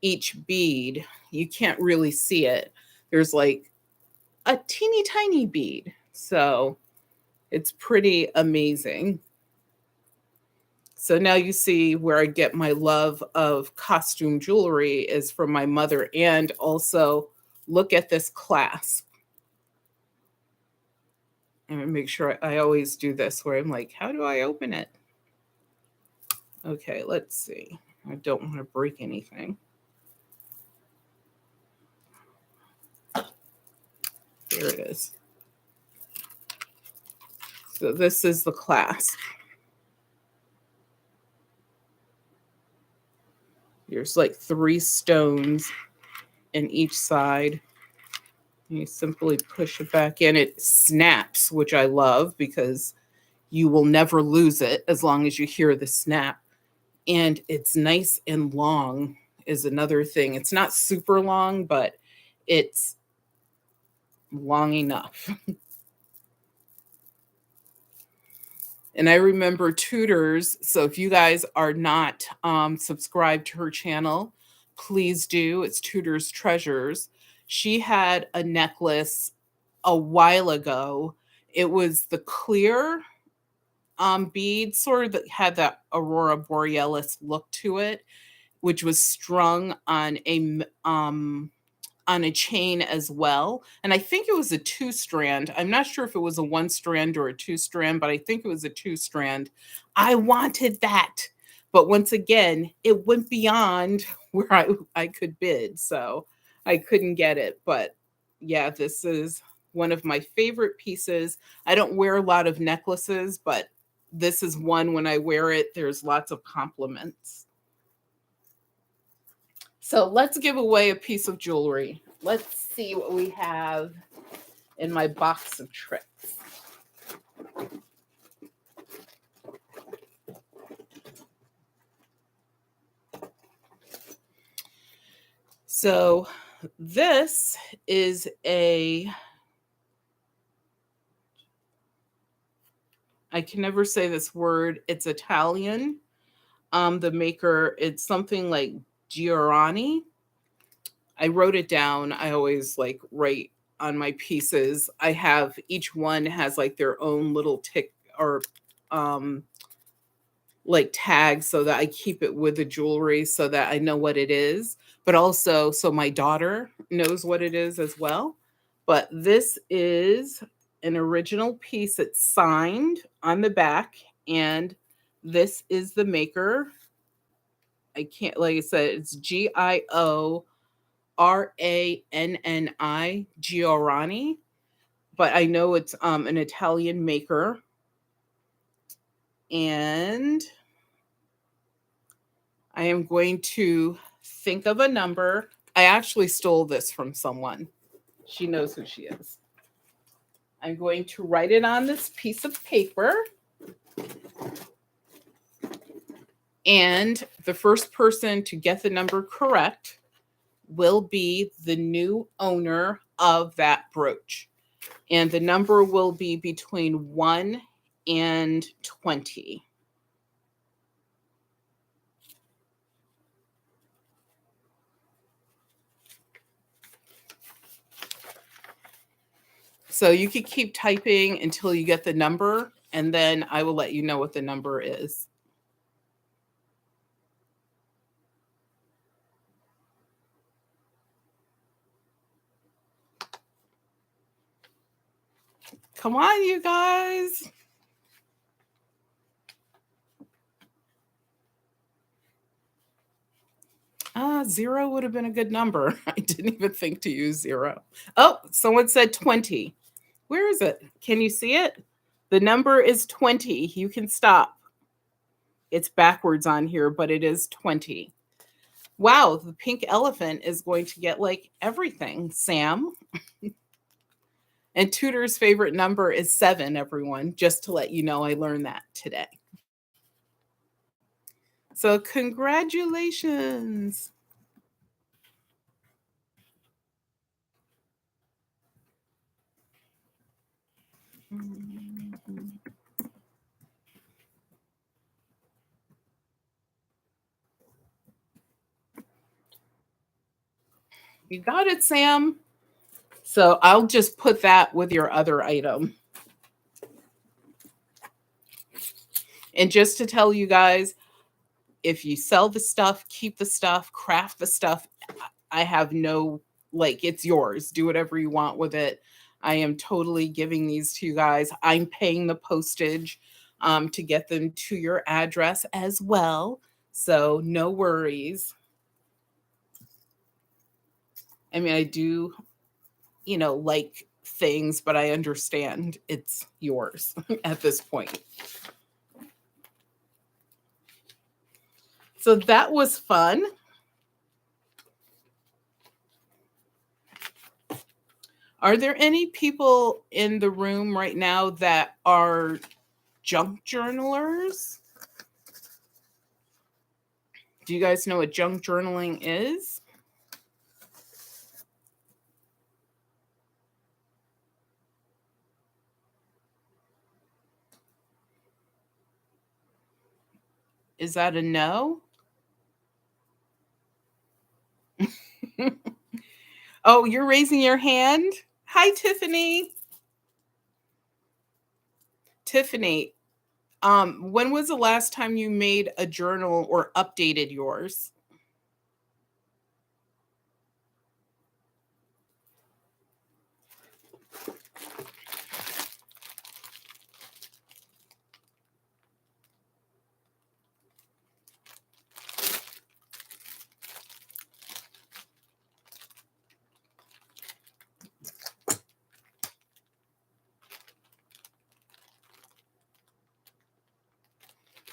A: each bead, you can't really see it. There's like a teeny tiny bead. So it's pretty amazing. So now you see where I get my love of costume jewelry is from my mother. And also look at this clasp. I'm gonna make sure I always do this where I'm like, how do I open it? Okay, let's see. I don't want to break anything. There it is. So this is the clasp. There's like 3 stones in each side. You simply push it back in. It snaps, which I love because you will never lose it as long as you hear the snap. And it's nice and long is another thing. It's not super long, but it's long enough. And I remember Tutors. So if you guys are not subscribed to her channel, please do. It's Tutors Treasures. She had a necklace a while ago. It was the clear bead, sort of that had that aurora borealis look to it, which was strung on a chain as well. And I think it was a 2-strand. I'm not sure if it was a 1-strand or a 2-strand, but I think it was a 2-strand. I wanted that. But once again, it went beyond where I could bid. So I couldn't get it. But yeah, this is one of my favorite pieces. I don't wear a lot of necklaces, but this is one when I wear it, there's lots of compliments. So let's give away a piece of jewelry. Let's see what we have in my box of tricks. So this is I can never say this word. It's Italian. The maker, it's something like Giorani. I wrote it down. I always like write on my pieces. I have each one has like their own little tick or like tags so that I keep it with the jewelry so that I know what it is, but also so my daughter knows what it is as well. But this is an original piece. It's signed on the back, and this is the maker. I can't, like I said, it's Giorani, but I know it's an Italian maker. And I am going to think of a number. I actually stole this from someone. She knows who she is. I'm going to write it on this piece of paper. And the first person to get the number correct will be the new owner of that brooch. And the number will be between 1 and 20. So you could keep typing until you get the number, and then I will let you know what the number is. Come on, you guys. Zero would have been a good number. I didn't even think to use zero. Oh, someone said 20. Where is it? Can you see it? The number is 20. You can stop. It's backwards on here, but it is 20. Wow, the pink elephant is going to get like everything, Sam. And Tudor's favorite number is 7, everyone, just to let you know I learned that today. So, congratulations. You got it, Sam. So, I'll just put that with your other item. And just to tell you guys, if you sell the stuff, keep the stuff, craft the stuff, I have no, like, it's yours. Do whatever you want with it. I am totally giving these to you guys. I'm paying the postage to get them to your address as well. So no worries. I mean, I do, like things, but I understand it's yours at this point. So that was fun. Are there any people in the room right now that are junk journalers? Do you guys know what junk journaling is? Is that a no? Oh, you're raising your hand? Hi, Tiffany. Tiffany, when was the last time you made a journal or updated yours?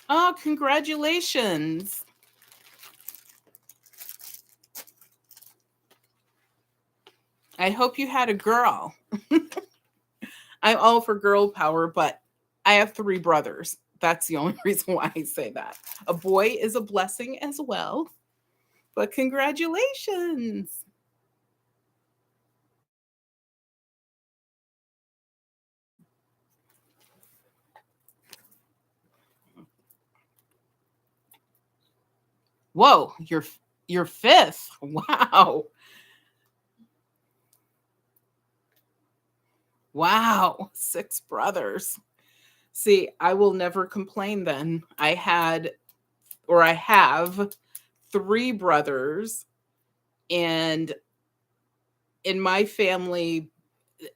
A: Oh, congratulations. I hope you had a girl. I'm all for girl power, but I have 3 brothers. That's the only reason why I say that. A boy is a blessing as well, but congratulations. Whoa, you're 5th. Wow. Wow, 6 brothers. See, I will never complain then. I have three brothers, and in my family,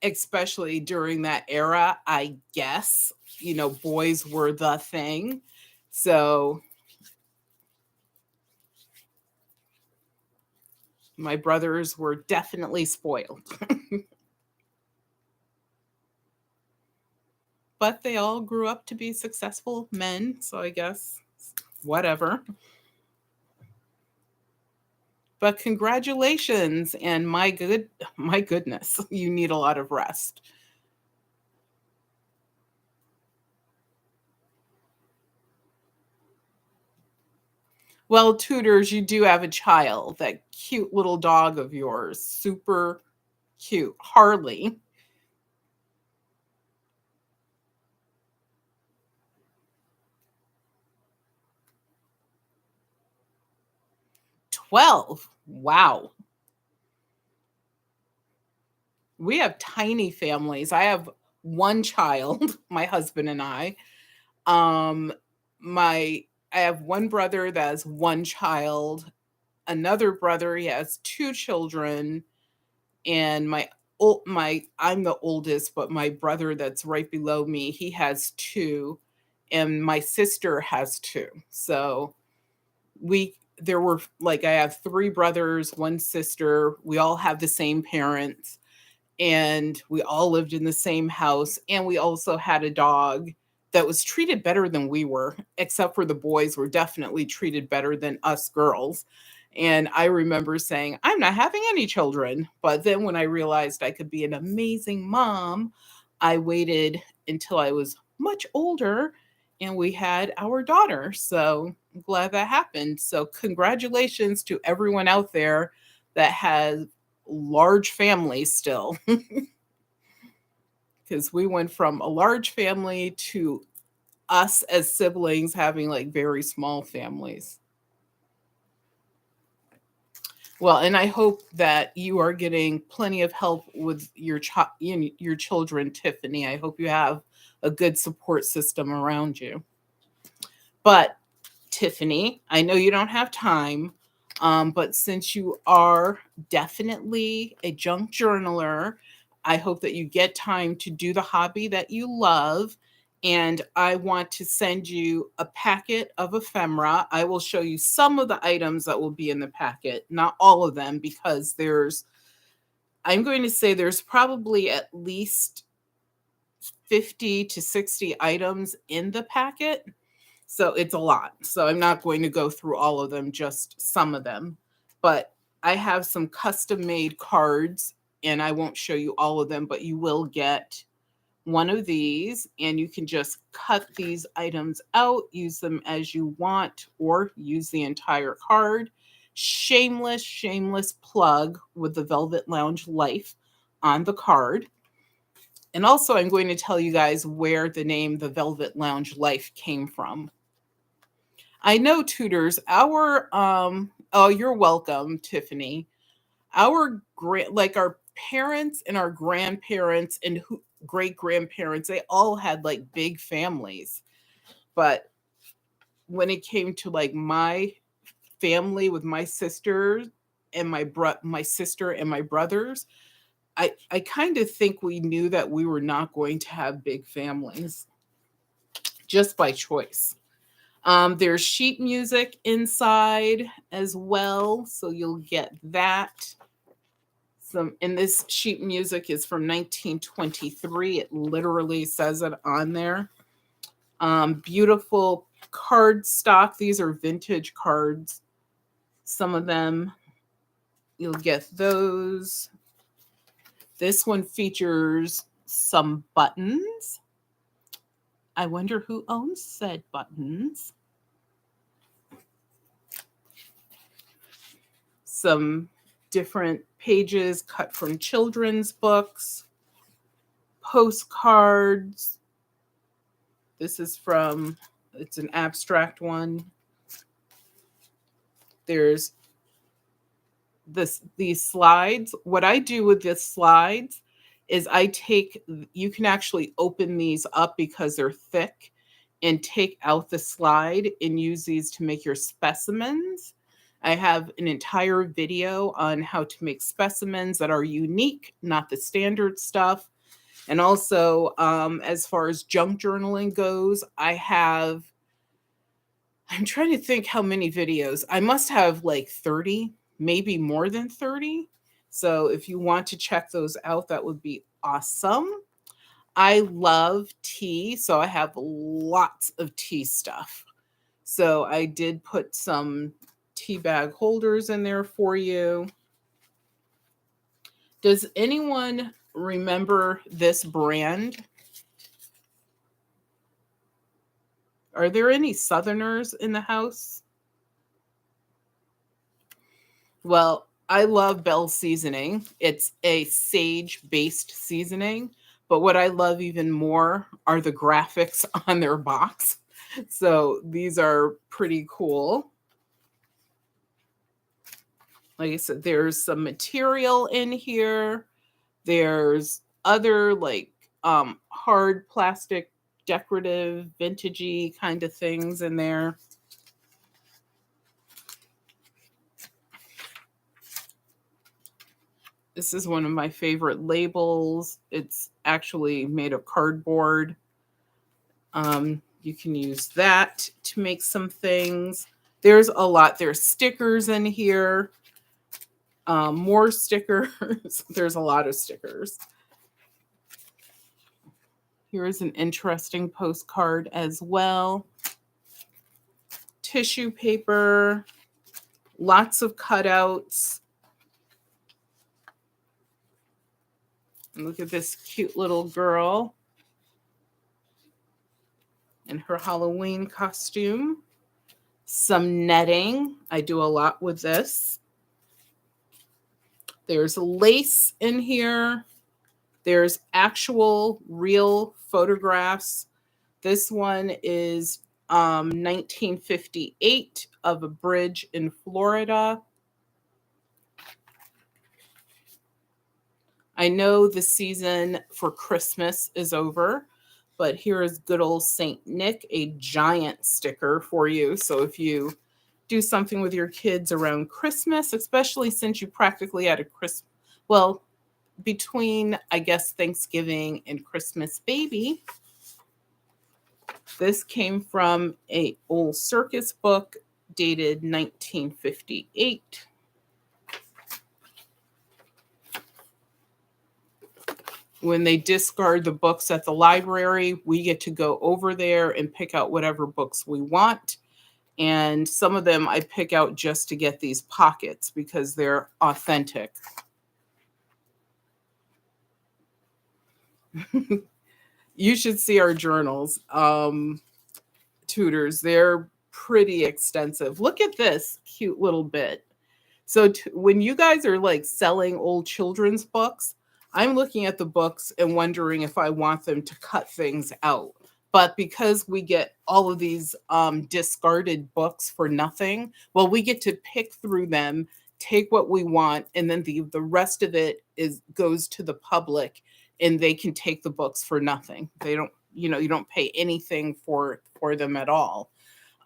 A: especially during that era, I guess, boys were the thing. So my brothers were definitely spoiled, but they all grew up to be successful men. So I guess whatever. But congratulations, and my goodness, you need a lot of rest. Well, tutors, you do have a child, that cute little dog of yours, super cute, Harley. 12. Wow. We have tiny families. I have one child, my husband and I. Um my I have one brother that has one child, another brother, he has two children, and my I'm the oldest, but my brother that's right below me, he has two, and my sister has two. So we there were like I have three brothers, one sister. We all have the same parents, and we all lived in the same house, and we also had a dog that was treated better than we were, except for the boys were definitely treated better than us girls. And I remember saying, I'm not having any children. But then when I realized I could be an amazing mom, I waited until I was much older, and we had our daughter. So I'm glad that happened. So congratulations to everyone out there that has large families still, because we went from a large family to us as siblings having like very small families. Well, and I hope that you are getting plenty of help with your children, Tiffany. I hope you have a good support system around you. But Tiffany, I know you don't have time, but since you are definitely a junk journaler, I hope that you get time to do the hobby that you love. And I want to send you a packet of ephemera. I will show you some of the items that will be in the packet, not all of them, because I'm going to say there's probably at least 50 to 60 items in the packet. So it's a lot. So I'm not going to go through all of them, just some of them. But I have some custom made cards, and I won't show you all of them, but you will get one of these, and you can just cut these items out, use them as you want, or use the entire card. Shameless, shameless plug with the Velvet Lounge Life on the card. And also, I'm going to tell you guys where the name the Velvet Lounge Life came from. I know, tutors, oh, you're welcome, Tiffany. Our parents and our grandparents and great grandparents, they all had like big families. But when it came to like my family with my sister and my sister and my brothers, I kind of think we knew that we were not going to have big families just by choice. There's sheet music inside as well, so you'll get that. And this sheet music is from 1923. It literally says it on there. Beautiful card stock. These are vintage cards. Some of them, you'll get those. This one features some buttons. I wonder who owns said buttons. Some different pages cut from children's books, postcards. It's an abstract one. There's these slides. What I do with the slides is you can actually open these up because they're thick and take out the slide and use these to make your specimens. I have an entire video on how to make specimens that are unique, not the standard stuff. And also, as far as junk journaling goes, I'm trying to think how many videos. I must have like 30, maybe more than 30. So if you want to check those out, that would be awesome. I love tea, so I have lots of tea stuff. So I did put some tea bag holders in there for you. Does anyone remember this brand? Are there any Southerners in the house? Well, I love Bell seasoning. It's a sage-based seasoning, but what I love even more are the graphics on their box. So these are pretty cool. Like I said, there's some material in here. There's other like hard plastic, decorative, vintagey kind of things in there. This is one of my favorite labels. It's actually made of cardboard. You can use that to make some things. There's a lot. There's stickers in here. More stickers. There's a lot of stickers. Here's an interesting postcard as well. Tissue paper. Lots of cutouts. And look at this cute little girl in her Halloween costume. Some netting. I do a lot with this. There's lace in here. There's actual real photographs. This one is 1958 of a bridge in Florida. I know the season for Christmas is over, but here is good old Saint Nick, a giant sticker for you. So if you do something with your kids around Christmas, especially since you practically had a between, I guess, Thanksgiving and Christmas baby. This came from an old circus book dated 1958. When they discard the books at the library, we get to go over there and pick out whatever books we want. And some of them I pick out just to get these pockets because they're authentic. You should see our journals, tutors. They're pretty extensive. Look at this cute little bit. So when you guys are like selling old children's books, I'm looking at the books and wondering if I want them to cut things out. But because we get all of these discarded books for nothing, well, we get to pick through them, take what we want, and then the rest of it goes to the public, and they can take the books for nothing. They don't, you don't pay anything for them at all.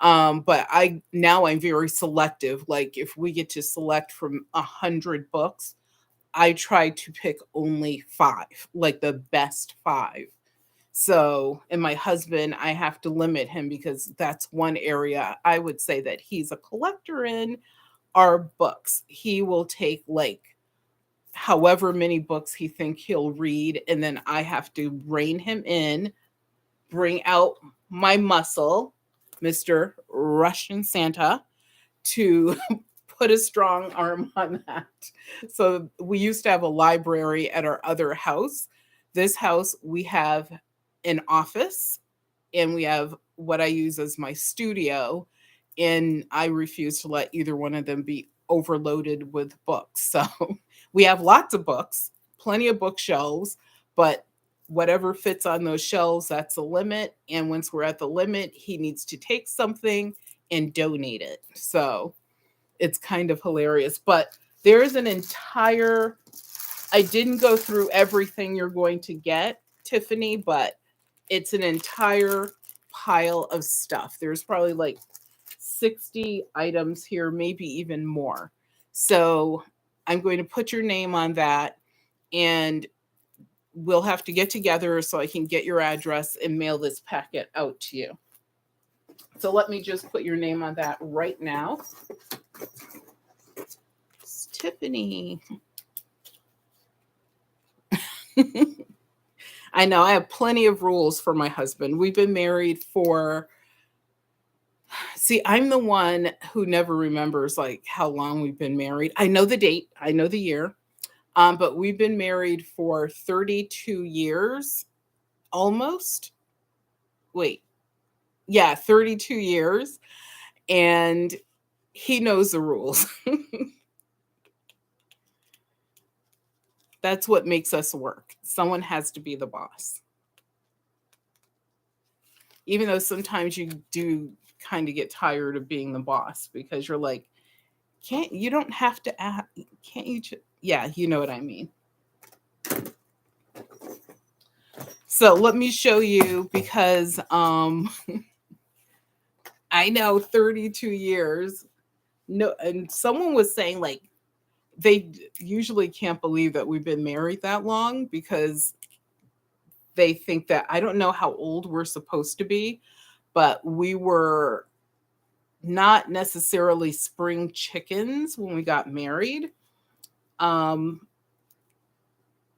A: But I'm very selective. Like if we get to select from 100 books, I try to pick only 5, like the best 5. So, and my husband, I have to limit him because that's one area I would say that he's a collector in are books. He will take like however many books he think he'll read, and then I have to rein him in, bring out my muscle, Mr. Russian Santa, to put a strong arm on that. So we used to have a library at our other house. This house, we have an office and we have what I use as my studio. And I refuse to let either one of them be overloaded with books. So we have lots of books, plenty of bookshelves, but whatever fits on those shelves, that's the limit. And once we're at the limit, he needs to take something and donate it. So it's kind of hilarious. But there is an entire I didn't go through everything you're going to get, Tiffany, but it's an entire pile of stuff. There's probably like 60 items here, maybe even more. So I'm going to put your name on that, and we'll have to get together so I can get your address and mail this packet out to you. So let me just put your name on that right now. It's Tiffany. I know I have plenty of rules for my husband. We've been married for, see, I'm the one who never remembers like how long we've been married. I know the date, I know the year, but we've been married for 32 years almost. Wait, yeah, 32 years. And he knows the rules. That's what makes us work. Someone has to be the boss. Even though sometimes you do kind of get tired of being the boss because you're like, you don't have to act, can't you? Yeah, you know what I mean. So let me show you because I know 32 years. No, and someone was saying like they usually can't believe that we've been married that long because they think that I don't know how old we're supposed to be, but we were not necessarily spring chickens when we got married. Um,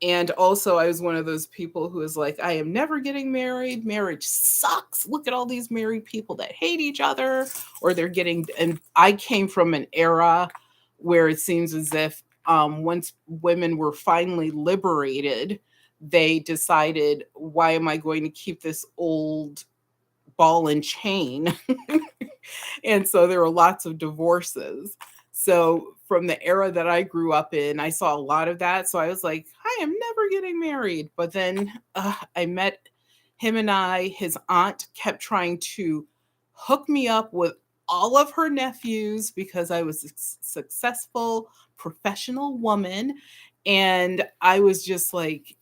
A: and also, I was one of those people who was like, I am never getting married. Marriage sucks. Look at all these married people that hate each other, or they're getting. And I came from an era where it seems as if once women were finally liberated, they decided, why am I going to keep this old ball and chain? And so there were lots of divorces. So from the era that I grew up in, I saw a lot of that. So I was like, I am never getting married. But then I met him, and his aunt kept trying to hook me up with all of her nephews because I was a successful professional woman. And I was just like,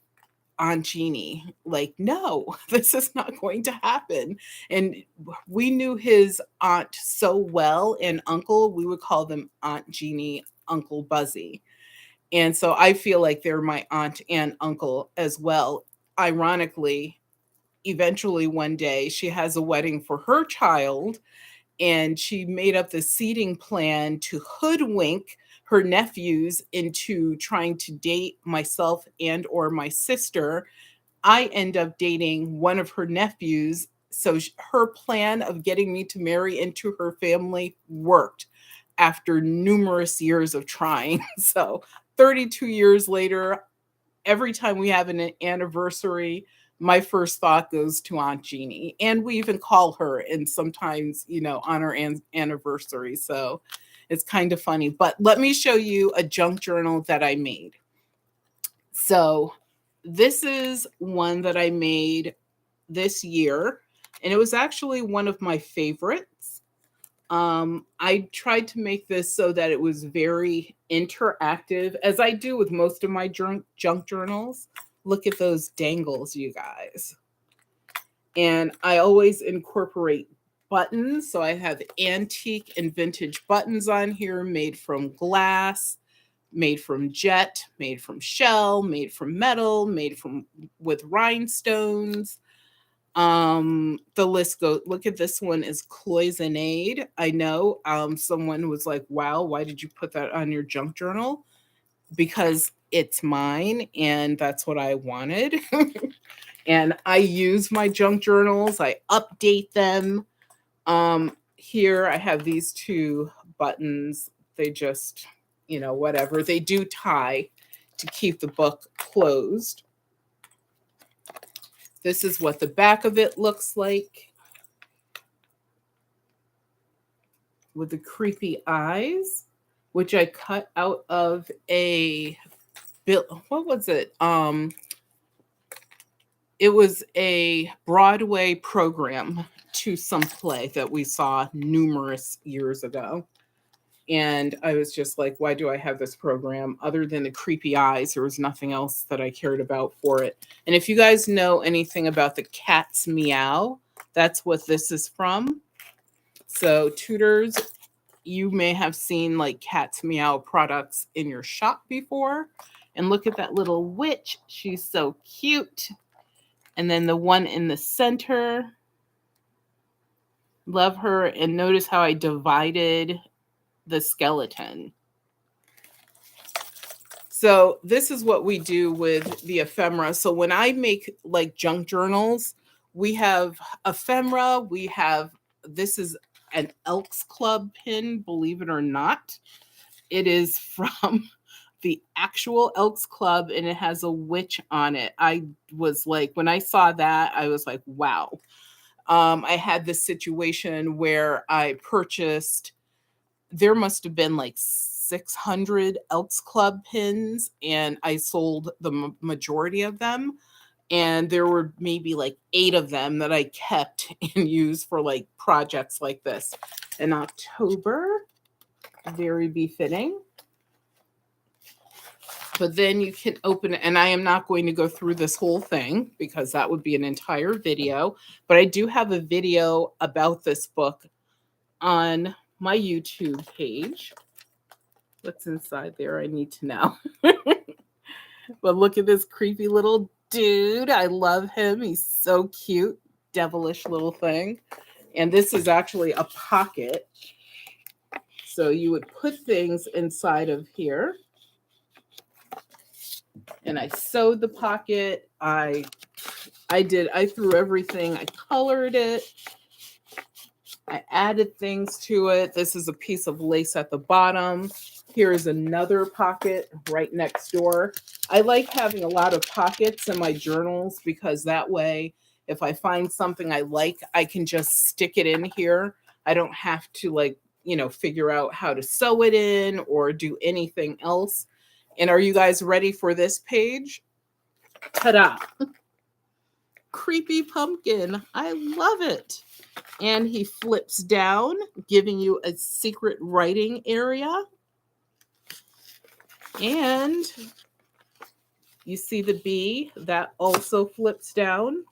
A: Aunt Jeannie, like, no, this is not going to happen. And we knew his aunt so well, and uncle, we would call them Aunt Jeannie, Uncle Buzzy. And so I feel like they're my aunt and uncle as well. Ironically, eventually one day she has a wedding for her child, and she made up the seating plan to hoodwink her nephews into trying to date myself and or my sister. I end up dating one of her nephews. So her plan of getting me to marry into her family worked after numerous years of trying. So 32 years later, every time we have an anniversary, my first thought goes to Aunt Jeannie. And we even call her, and sometimes, on her anniversary. So it's kind of funny. But let me show you a junk journal that I made. So this is one that I made this year, and it was actually one of my favorites. I tried to make this so that it was very interactive, as I do with most of my junk journals. Look at those dangles, you guys. And I always incorporate buttons. So I have antique and vintage buttons on here made from glass, made from jet, made from shell, made from metal, made from with rhinestones. The list goes. Look at this one is cloisonade. I know someone was like, wow, why did you put that on your junk journal? Because it's mine and that's what I wanted. And I use my junk journals, I update them. Here I have these two buttons. They just, whatever. They do tie to keep the book closed. This is what the back of it looks like, with the creepy eyes, which I cut out of a what was it? It was a Broadway program to some play that we saw numerous years ago. And I was just like, why do I have this program? Other than the creepy eyes, there was nothing else that I cared about for it. And if you guys know anything about the cat's meow, that's what this is from. So, tutors, you may have seen like cat's meow products in your shop before. And look at that little witch. She's so cute. And then the one in the center, love her. And notice how I divided the skeleton. So this is what we do with the ephemera. So when I make like junk journals, we have ephemera, this is an Elks Club pin, believe it or not. It is from the actual Elks Club and it has a witch on it. I was like, when I saw that, I was like, wow. I had this situation where I purchased, there must have been like 600 Elks Club pins, and I sold the majority of them. And there were maybe like 8 of them that I kept and used for like projects like this. In October, very befitting. But then you can open it, and I am not going to go through this whole thing because that would be an entire video. But I do have a video about this book on my YouTube page. What's inside there? I need to know. But look at this creepy little dude. I love him. He's so cute. Devilish little thing. And this is actually a pocket. So you would put things inside of here. And I sewed the pocket. I threw everything. I colored it. I added things to it. This is a piece of lace at the bottom. Here is another pocket right next door. I like having a lot of pockets in my journals because that way, if I find something I like, I can just stick it in here. I don't have to figure out how to sew it in or do anything else. And are you guys ready for this page? Ta-da! Creepy pumpkin. I love it. And he flips down, giving you a secret writing area. And you see the bee that also flips down,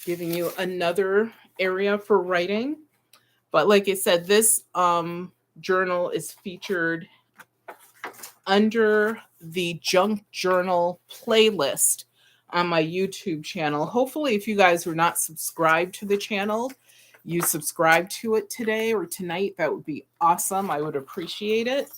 A: giving you another area for writing. But like I said, this journal is featured under the junk journal playlist on my YouTube channel. Hopefully, if you guys are not subscribed to the channel, you subscribe to it today or tonight. That would be awesome. I would appreciate it.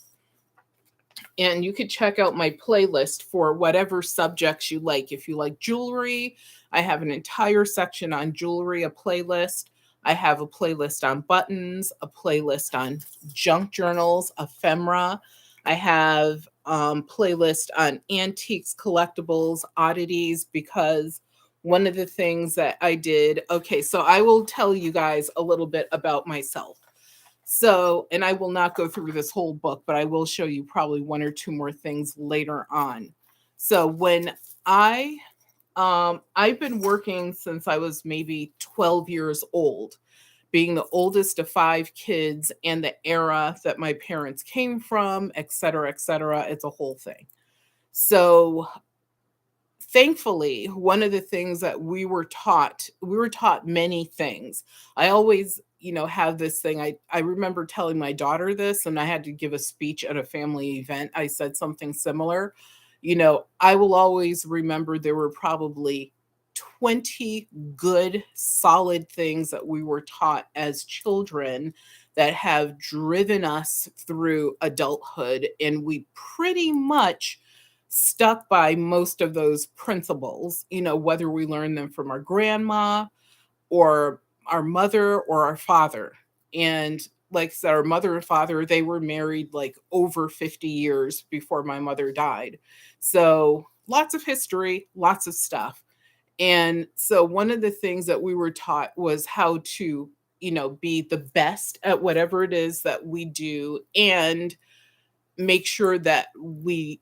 A: And you could check out my playlist for whatever subjects you like. If you like jewelry, I have an entire section on jewelry, a playlist. I have a playlist on buttons, a playlist on junk journals, ephemera. I have playlist on antiques, collectibles, oddities, because one of the things that I did, okay, so I will tell you guys a little bit about myself. So, and I will not go through this whole book, but I will show you probably 1 or 2 more things later on. So when I've been working since I was maybe 12 years old, being the oldest of 5 kids and the era that my parents came from, et cetera, it's a whole thing. So thankfully, one of the things that we were taught many things. I always, have this thing. I remember telling my daughter this, and I had to give a speech at a family event. I said something similar. I will always remember there were probably 20 good, solid things that we were taught as children that have driven us through adulthood. And we pretty much stuck by most of those principles, whether we learned them from our grandma or our mother or our father. And like I said, our mother and father, they were married like over 50 years before my mother died. So lots of history, lots of stuff. And so one of the things that we were taught was how to, be the best at whatever it is that we do and make sure that we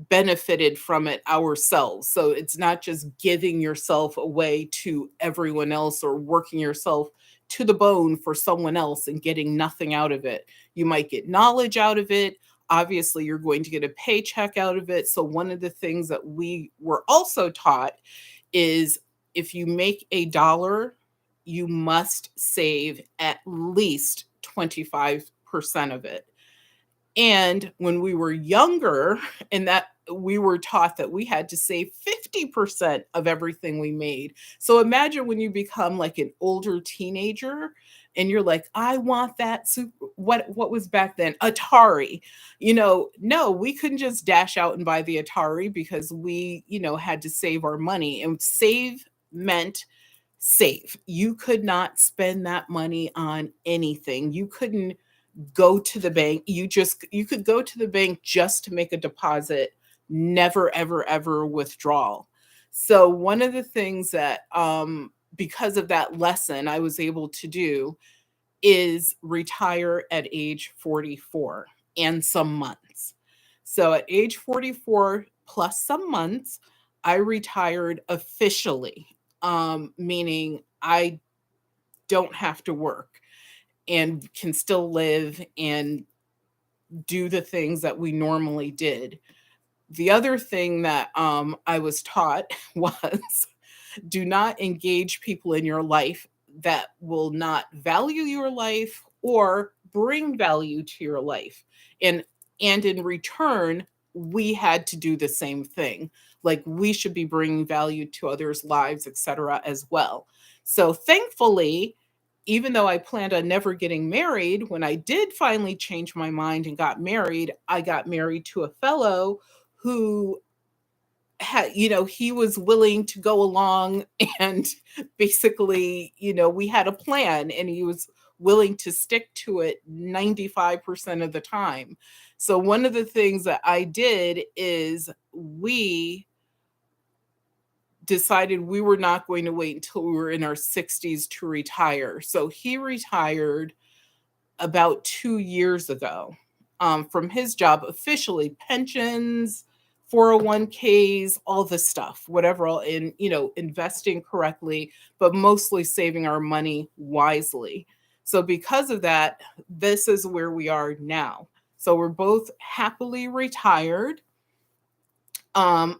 A: benefited from it ourselves. So it's not just giving yourself away to everyone else or working yourself to the bone for someone else and getting nothing out of it. You might get knowledge out of it. Obviously, you're going to get a paycheck out of it. So, one of the things that we were also taught is if you make a dollar, you must save at least 25% of it. And when we were younger, and that we were taught that we had to save 50% of everything we made. So imagine when you become like an older teenager and you're like, I want that super what was back then? Atari. No, we couldn't just dash out and buy the Atari because we, had to save our money. And save meant save. You could not spend that money on anything. You couldn't go to the bank. You could go to the bank just to make a deposit, never ever ever withdrawal. So one of the things that because of that lesson I was able to do is retire at age 44 and some months. So at age 44 plus some months, I retired officially, meaning I don't have to work and can still live and do the things that we normally did. The other thing that I was taught was do not engage people in your life that will not value your life or bring value to your life. And and in return, we had to do the same thing. Like we should be bringing value to others' lives, etc. as well. So thankfully, even though I planned on never getting married, when I did finally change my mind and got married, I got married to a fellow who he was willing to go along and basically, we had a plan and he was willing to stick to it 95% of the time. So one of the things that I did is we decided we were not going to wait until we were in our 60s to retire. So he retired about 2 years ago from his job officially, pensions, 401ks, all the stuff, whatever, all in, investing correctly, but mostly saving our money wisely. So because of that, this is where we are now. So we're both happily retired. Um,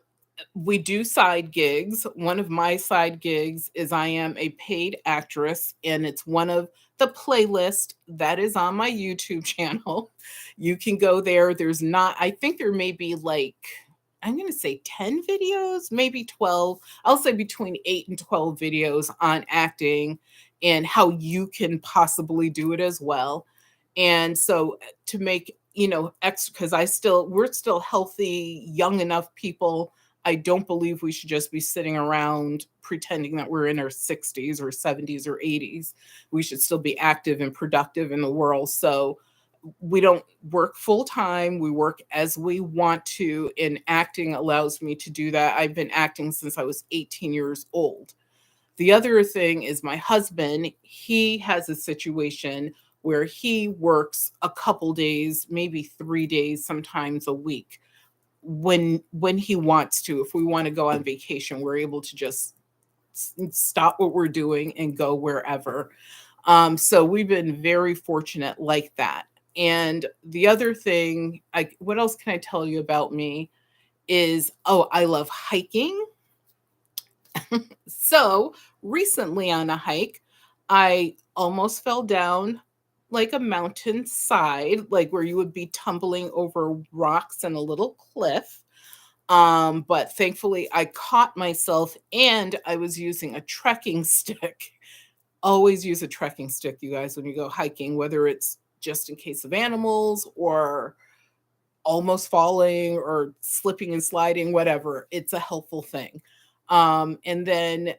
A: we do side gigs. One of my side gigs is I am a paid actress, and it's one of the playlist that is on my YouTube channel. You can go there. There's not, I think there may be like, I'm going to say 10 videos, maybe 12. I'll say between 8 and 12 videos on acting and how you can possibly do it as well. And so to make, extra, because we're still healthy, young enough people. I don't believe we should just be sitting around pretending that we're in our 60s or 70s or 80s. We should still be active and productive in the world. So we don't work full time. We work as we want to, and acting allows me to do that. I've been acting since I was 18 years old. The other thing is my husband, he has a situation where he works a couple days, maybe 3 days, sometimes a week when he wants to. If we want to go on vacation, we're able to just stop what we're doing and go wherever. So we've been very fortunate like that. And the other thing, what else can I tell you about me is, I love hiking. So recently on a hike, I almost fell down like a mountainside, like where you would be tumbling over rocks and a little cliff. But thankfully I caught myself and I was using a trekking stick. Always use a trekking stick, you guys, when you go hiking, whether it's just in case of animals or almost falling or slipping and sliding, whatever. It's a helpful thing. And then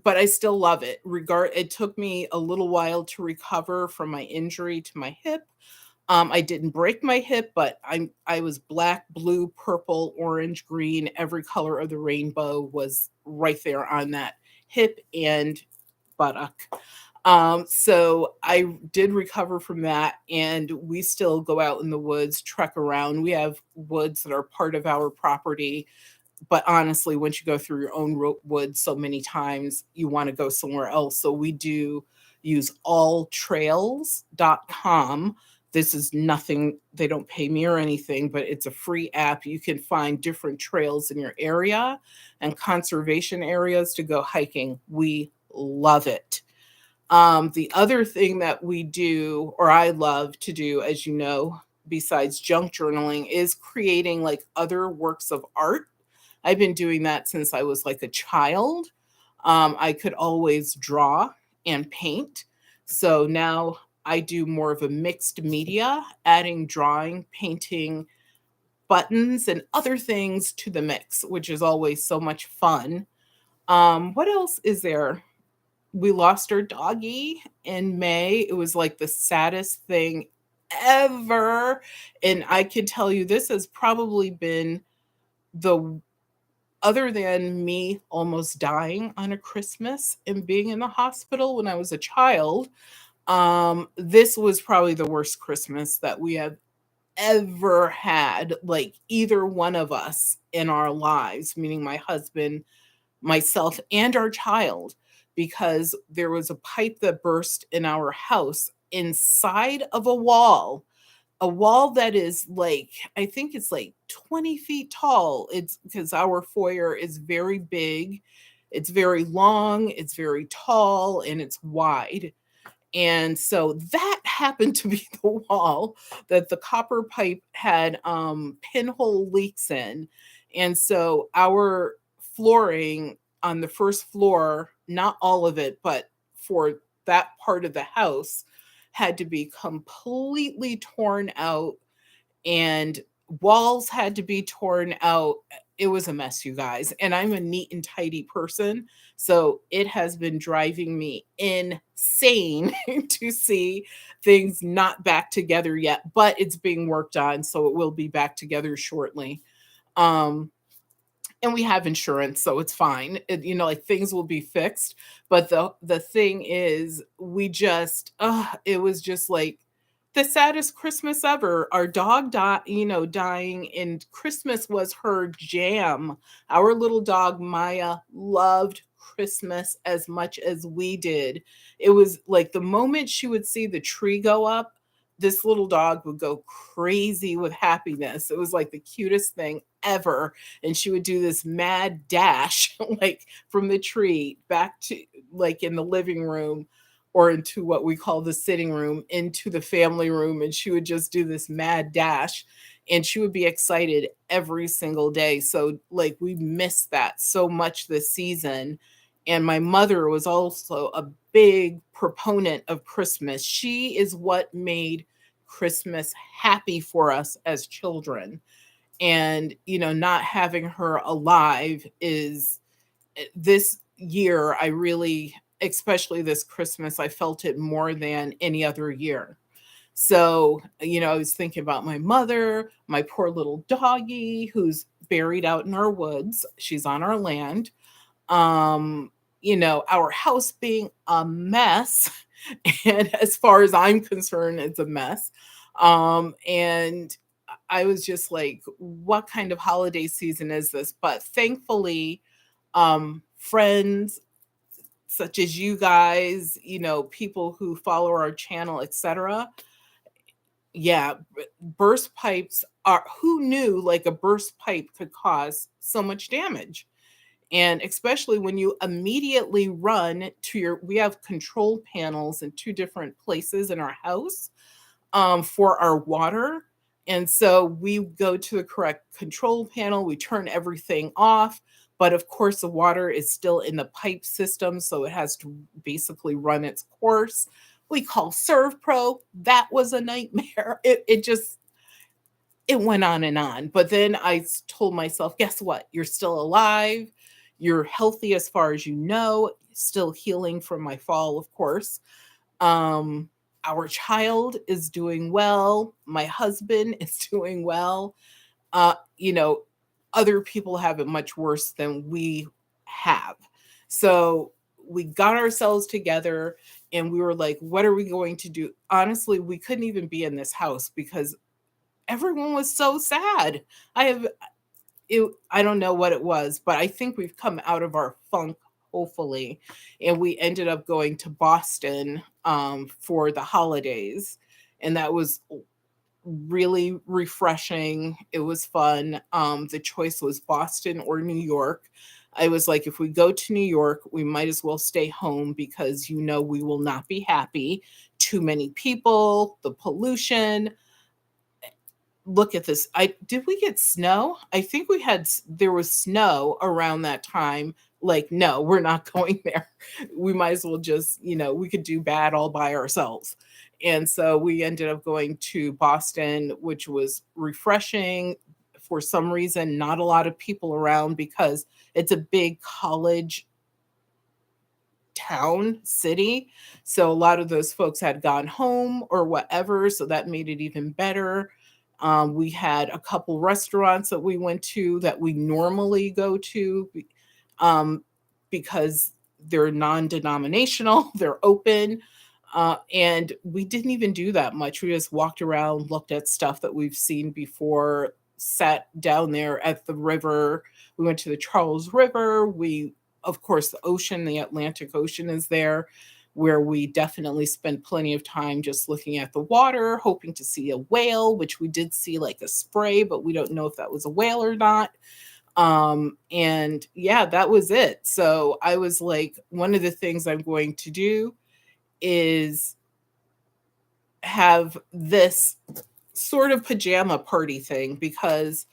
A: but I still love it. It took me a little while to recover from my injury to my hip. I didn't break my hip, but I was black, blue, purple, orange, green, every color of the rainbow was right there on that hip and buttock. So I did recover from that, and we still go out in the woods, trek around. We have woods that are part of our property But honestly, once you go through your own woods so many times, you want to go somewhere else. So we do use alltrails.com. This is nothing, they don't pay me or anything, but it's a free app. You can find different trails in your area and conservation areas to go hiking. We love it. The other thing that we do, or I love to do, as you know, besides junk journaling, is creating like other works of art. I've been doing that since I was like a child. I could always draw and paint. So now I do more of a mixed media, adding drawing, painting, buttons, and other things to the mix, which is always so much fun. What else is there? We lost our doggy in May. It was like the saddest thing ever. And I can tell you, this has probably been the, other than me almost dying on a Christmas and being in the hospital when I was a child, this was probably the worst Christmas that we have ever had, like either one of us in our lives, meaning my husband, myself, and our child, because there was a pipe that burst in our house inside of a wall that is like, I think it's like 20 feet tall. It's because our foyer is very big, it's very long, it's very tall, and it's wide. And so that happened to be the wall that the copper pipe had pinhole leaks in. And so our flooring on the first floor, not all of it, but for that part of the house, had to be completely torn out, and walls had to be torn out. It was a mess, you guys. And I'm a neat and tidy person. So it has been driving me insane to see things not back together yet, but it's being worked on. So it will be back together shortly. Um, and we have insurance, so it's fine. Like things will be fixed. But the thing is, we just, it was just like the saddest Christmas ever. Our dog died, dying, and Christmas was her jam. Our little dog Maya loved Christmas as much as we did. It was like the moment she would see the tree go up, this little dog would go crazy with happiness. It was like the cutest thing ever. And she would do this mad dash, like from the tree back to like in the living room, or into what we call the sitting room, into the family room. And she would just do this mad dash, and she would be excited every single day. So like we missed that so much this season. And my mother was also a big proponent of Christmas. She is what made Christmas happy for us as children. And not having her alive is, this year I really, especially this Christmas, I felt it more than any other year. So I was thinking about my mother, my poor little doggy who's buried out in our woods. She's on our land. um our house being a mess. And as far as I'm concerned, it's a mess. And I was just like, what kind of holiday season is this? But thankfully, friends such as you guys, people who follow our channel, etc. Yeah, burst pipes are, who knew like a burst pipe could cause so much damage? And especially when you immediately run to your, we have control panels in two different places in our house, for our water. And so we go to the correct control panel, we turn everything off. But of course, the water is still in the pipe system. So it has to basically run its course. We call Serve Pro. That was a nightmare. It just, it went on and on. But then told myself, guess what? You're still alive. You're healthy as far as you know, still healing from my fall, of course. Um, our child is doing well. My husband is doing well. Uh, you know, Other people have it much worse than we have. So we got ourselves together and we were like, what are we going to do? Honestly, we couldn't even be in this house because everyone was so sad. I have I don't know what it was, but I think we've come out of our funk, hopefully. And we ended up going to Boston for the holidays. And that was really refreshing. It was fun. The choice was Boston or New York. I was like, if we go to New York, we might as well stay home because we will not be happy. Too many people, the pollution. Look at this. I did we get snow? I think there was snow around that time. Like, no, we're not going there. We might as well just, we could do bad all by ourselves. And so we ended up going to Boston, which was refreshing. For some reason, not a lot of people around because it's a big college town, city. So a lot of those folks had gone home or whatever. So that made it even better. We had a couple restaurants that we went to that we normally go to um, because they're non denominational, they're open. And we didn't even do that much. We just walked around, looked at stuff that we've seen before, sat down there at the river. We went to the Charles River. Of course, the ocean, the Atlantic Ocean is there, where we definitely spent plenty of time just looking at the water, hoping to see a whale, which we did see like a spray, but we don't know if that was a whale or not. And yeah, that was it. So I was like, one of the things I'm going to do is have this sort of pajama party thing because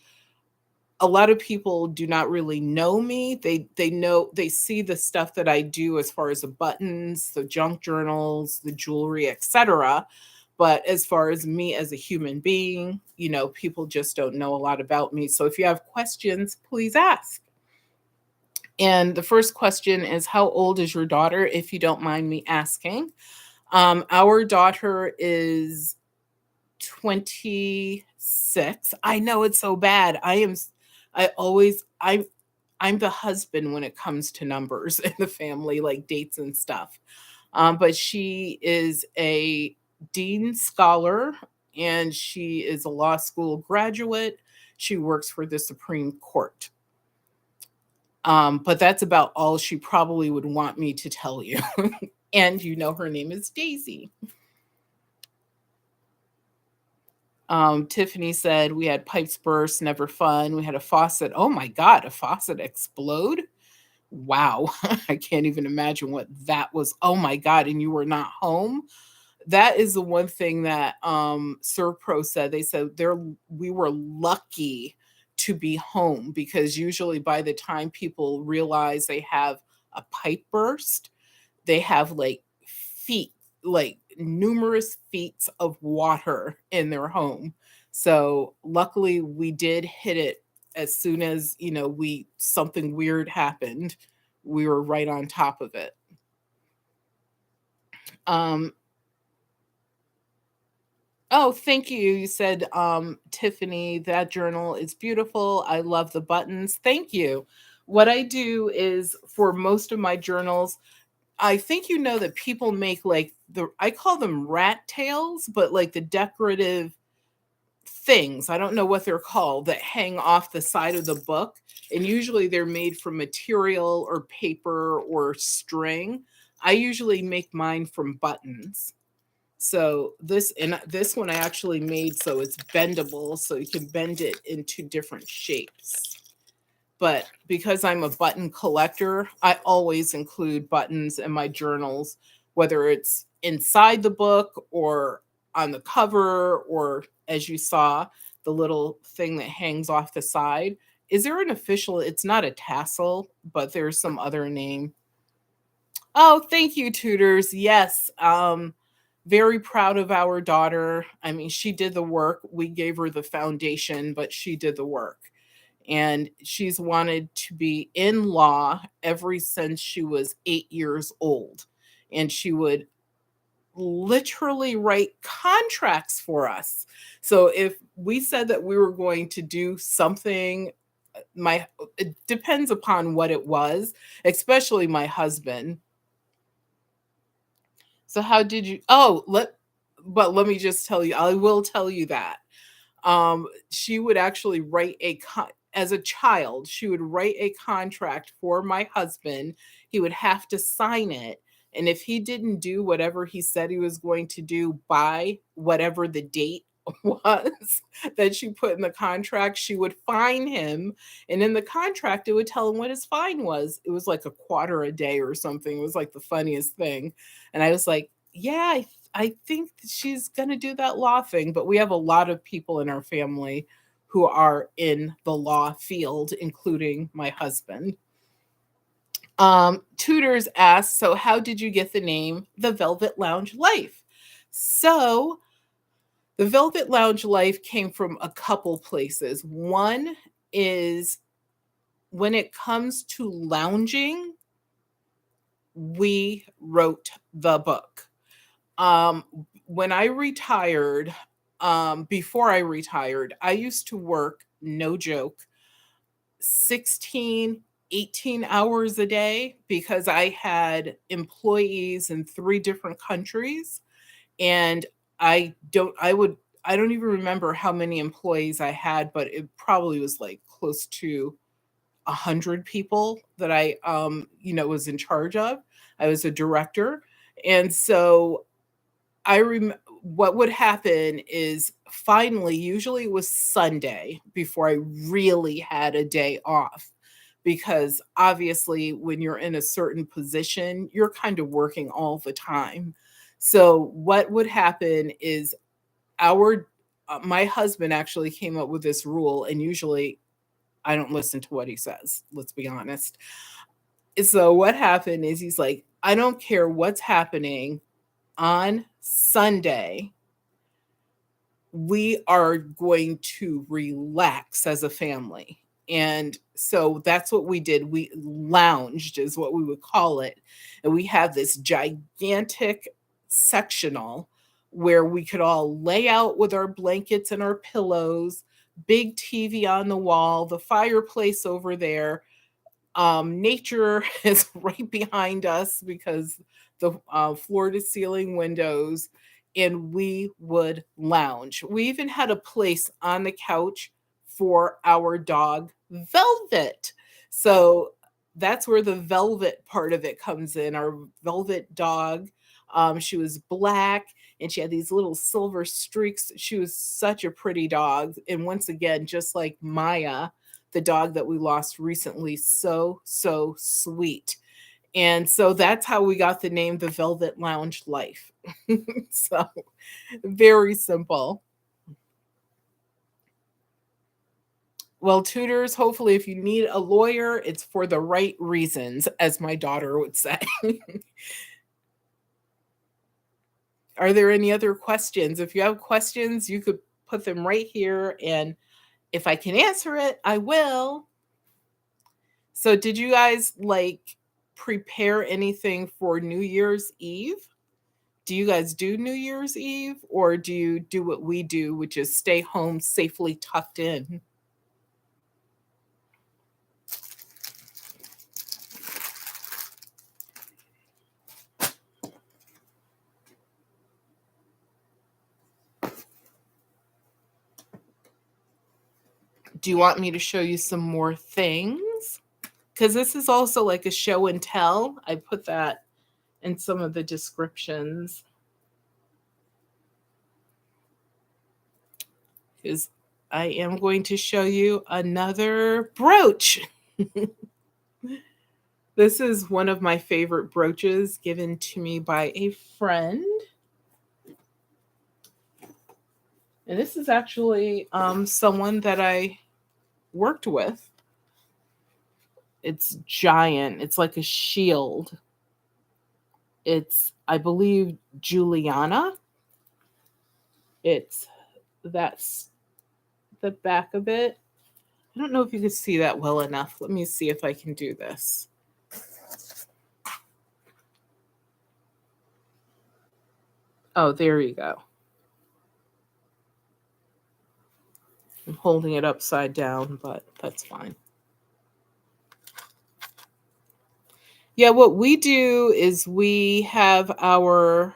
A: a lot of people do not really know me. They see the stuff that I do as far as the buttons, the junk journals, the jewelry, etc. But as far as me as a human being, people just don't know a lot about me. So if you have questions, please ask. And the first question is, how old is your daughter, if you don't mind me asking? Our daughter is 26. I know it's so bad. I always I'm the husband when it comes to numbers in the family, like dates and stuff. But she is a dean scholar and she is a law school graduate. She works for the Supreme Court. But that's about all she probably would want me to tell you. And her name is Daisy. Tiffany said we had pipes burst, never fun. We had a faucet. Oh my God, a faucet explode? Wow. I can't even imagine what that was. Oh my God. And you were not home? That is the one thing that Serpro said. They said we were lucky to be home because usually by the time people realize they have a pipe burst, they have feet, like numerous feet of water in their home. So luckily we did hit it as soon as, we something weird happened. We were right on top of it. Um Oh, thank you. You said, Tiffany, that journal is beautiful. I love the buttons. Thank you. What I do is for most of my journals, I think that people make I call them rat tails, but like the decorative things, I don't know what they're called, that hang off the side of the book. And usually they're made from material or paper or string. I usually make mine from buttons. So this one I actually made so it's bendable, so you can bend it into different shapes. But because I'm a button collector, I always include buttons in my journals, whether it's inside the book or on the cover, or as you saw, the little thing that hangs off the side. Is there an official? It's not a tassel, but there's some other name. Oh, thank you, tutors. Yes. Very proud of our daughter. I mean, she did the work. We gave her the foundation, but she did the work. And she's wanted to be in law ever since she was 8 years old. And she would literally write contracts for us. So if we said that we were going to do something, my it depends upon what it was, especially my husband. So how did you but let me just tell you, I will tell you that. She would actually write as a child, she would write a contract for my husband. He would have to sign it. And if he didn't do whatever he said he was going to do by whatever the date was that she put in the contract, she would fine him. And in the contract, it would tell him what his fine was. It was like a quarter a day or something. It was like the funniest thing. And I was like, yeah, I think that she's going to do that law thing. But we have a lot of people in our family who are in the law field, including my husband. Tutors asked, so how did you get the name The Velvet Lounge Life? So the Velvet Lounge Life came from a couple places. One is when it comes to lounging, we wrote the book. When I retired, before I retired, I used to work, no joke, 16, 18 hours a day because I had employees in 3 different countries. And I don't even remember how many employees I had, but it probably was like close to 100 people that I was in charge of. I was a director. And so what would happen is finally, usually it was Sunday before I really had a day off. Because obviously, when you're in a certain position, you're kind of working all the time. So, what would happen is my husband actually came up with this rule, and usually I don't listen to what he says, let's be honest. So, what happened is he's like, I don't care what's happening on Sunday, we are going to relax as a family. And so that's what we did. We lounged, is what we would call it. And we have this gigantic sectional where we could all lay out with our blankets and our pillows, big TV on the wall, the fireplace over there. Nature is right behind us because the floor to ceiling windows, and we would lounge. We even had a place on the couch for our dog, Velvet. So that's where the velvet part of it comes in. Our velvet dog. She was black and she had these little silver streaks. She was such a pretty dog. And once again, just like Maya, the dog that we lost recently, so, so sweet. And so that's how we got the name The Velvet Lounge Life. So very simple. Well, tutors, hopefully, if you need a lawyer, it's for the right reasons, as my daughter would say. Are there any other questions? If you have questions, you could put them right here. And if I can answer it, I will. So, did you guys prepare anything for New Year's Eve? Do you guys do New Year's Eve, or do you do what we do, which is stay home safely tucked in? Do you want me to show you some more things? Because this is also like a show and tell. I put that in some of the descriptions. Because I am going to show you another brooch. This is one of my favorite brooches given to me by a friend. And this is actually someone that I worked with. It's giant. It's like a shield. It's, I believe, Juliana. That's the back of it. I don't know if you can see that well enough. Let me see if I can do this. Oh, there you go. I'm holding it upside down, but that's fine. Yeah, what we do is we have our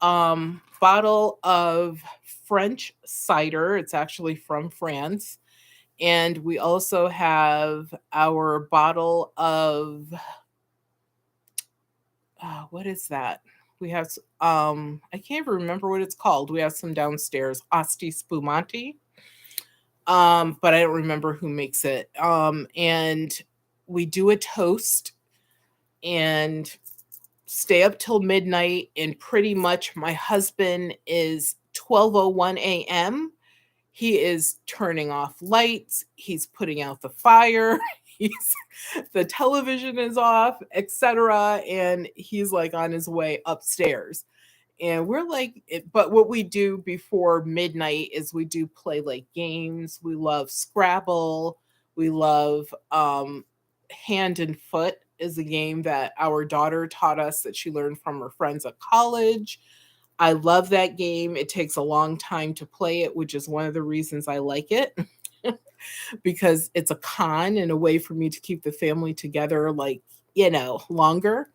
A: bottle of French cider. It's actually from France. And we also have our bottle of what is that? We have I can't even remember what it's called. We have some downstairs, Asti Spumante. But I don't remember who makes it. And we do a toast and stay up till midnight, and pretty much my husband is 12:01 a.m. He is turning off lights, he's putting out the fire, he's the television is off, etc. And he's like on his way upstairs. And we're like, but what we do before midnight is we do play like games. We love Scrabble. We love Hand and Foot is a game that our daughter taught us that she learned from her friends at college. I love that game. It takes a long time to play it, which is one of the reasons I like it because it's a con and a way for me to keep the family together, like, longer.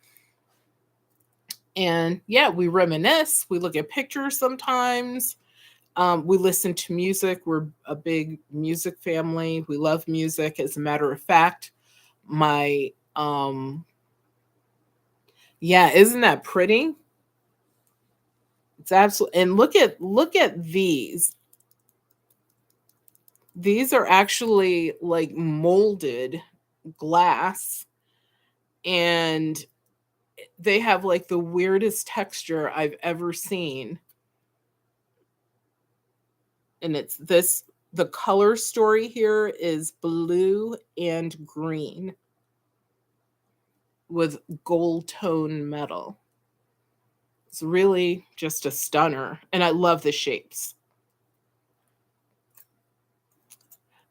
A: And yeah, we reminisce, we look at pictures sometimes. We listen to music. We're a big music family. We love music. As a matter of fact, my yeah, isn't that pretty? It's absolutely, and look at these. These are actually like molded glass, and they have like the weirdest texture I've ever seen. And it's this the color story here is blue and green with gold tone metal. It's really just a stunner, and I love the shapes.